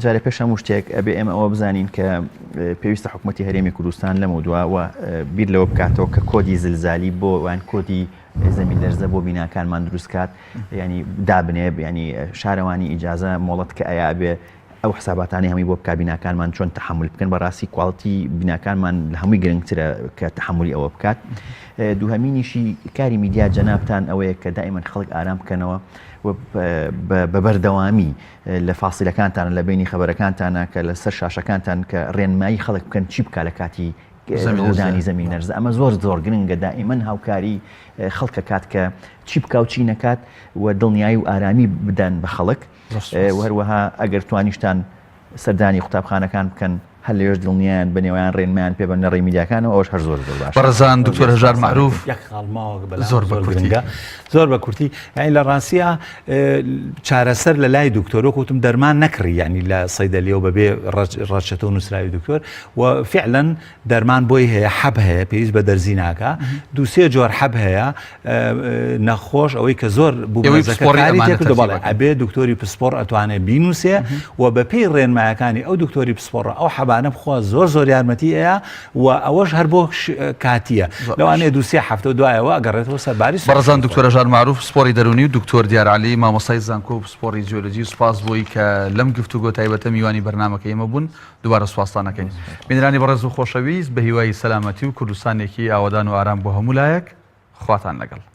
جارێ پێش هەموو شتێک ئەبێ ئێمە ئەوە بزانین کە پێویستە حکوومەتی هەرێمی کوردستان لەمە دووە بیر لەوە بکاتەوە کە کۆدی زلزالی بۆ وان کۆدی زەمین لەرزە بۆ بیناکانمان دروستکات ینی دابنێ ینی شارەوانی ئیجازە مۆڵەت کە ئەیا بێ ئەو حساباتانی هەمووی بۆ بکات بیناکانمان چۆن تەحمل بکەن بەڕاستی کوالتی بیناکانمان لە هەمووی گرنگترە کە تەحملی ئەوە بکات دووهەمینیشی کاری میدیا جەنابتان ئەوەیە کە دائیمەن خەڵک ئارام بکەنەوە بە بەردەوامی لە فاسیلەکانتان لە بینی خەبەرەکانتانە کە لە سەر شاشەکانتان کە ڕێنمایی خەڵک بکەن چی بکە لە کاتی ڕوودانی زەمین لەرزە ئەمە زۆر گرنگە دائیمەن هاوکاری خەڵکە کات کە چی بکە و چی نەکات و دڵنیایی و ئارامی بدەن بە خەڵک هەروەها ئەگەر توانیشتان سەردانی قوتابخانەکان بکەن هەر لەوێش دڵنیان بە نێوان ڕێنمان پێ بە نەڕێی میدیاکانەوە ئەوش هەر زۆر باش بەڕێزان دکتۆر هەژار معروف زۆر بە کورتی یعنی لە ڕاستیە چارەسەر لە لای دکتۆر وەکوتم دەرمان نەکڕی یعنی لە سەیدەلیەوە بەبێ ڕەچەتە و نووسراوی دکتۆر و فعلا دەرمان بۆی هەیە حەب هەیە پێویست بە دەرزی ناکە دووسێ جۆر حەب هەیە نەخۆش ئەوەی کە زۆر بوومەلەرزەکاری تێکردو بەڵێ ئەبێ دکتۆری پسپۆڕ ئەتوانێت بینووسێ و بە پێی ڕێنمایەکانی ئەو دکتۆری پسپۆڕە ئەو حەبانە بخوا زۆر یارمەتی ئەیە و ئەوەش هەر بۆ کاتیە لەوانەیە دووسێ هەفتە دوایەوە ئەگەڕێتەوە سەرباری بەڕێزان دکتۆر هەژار معروف سپۆری دەرونی و دکتۆر دیارعەلی مامۆستای زانکۆ و سپۆری جیۆلۆجی سوپاس بۆی کە لەم گفتوگۆ تایبەتە میوانی بەرنامەکە ئێمە بوون دووبارە سوپاستان دەکەین بینەرانی بەڕێز و خۆشەویست بە هیوای سەلامەتی و کوردستانێکی ئاوادان و ئارام بۆ هەموو لایەک خواتان لەگەڵ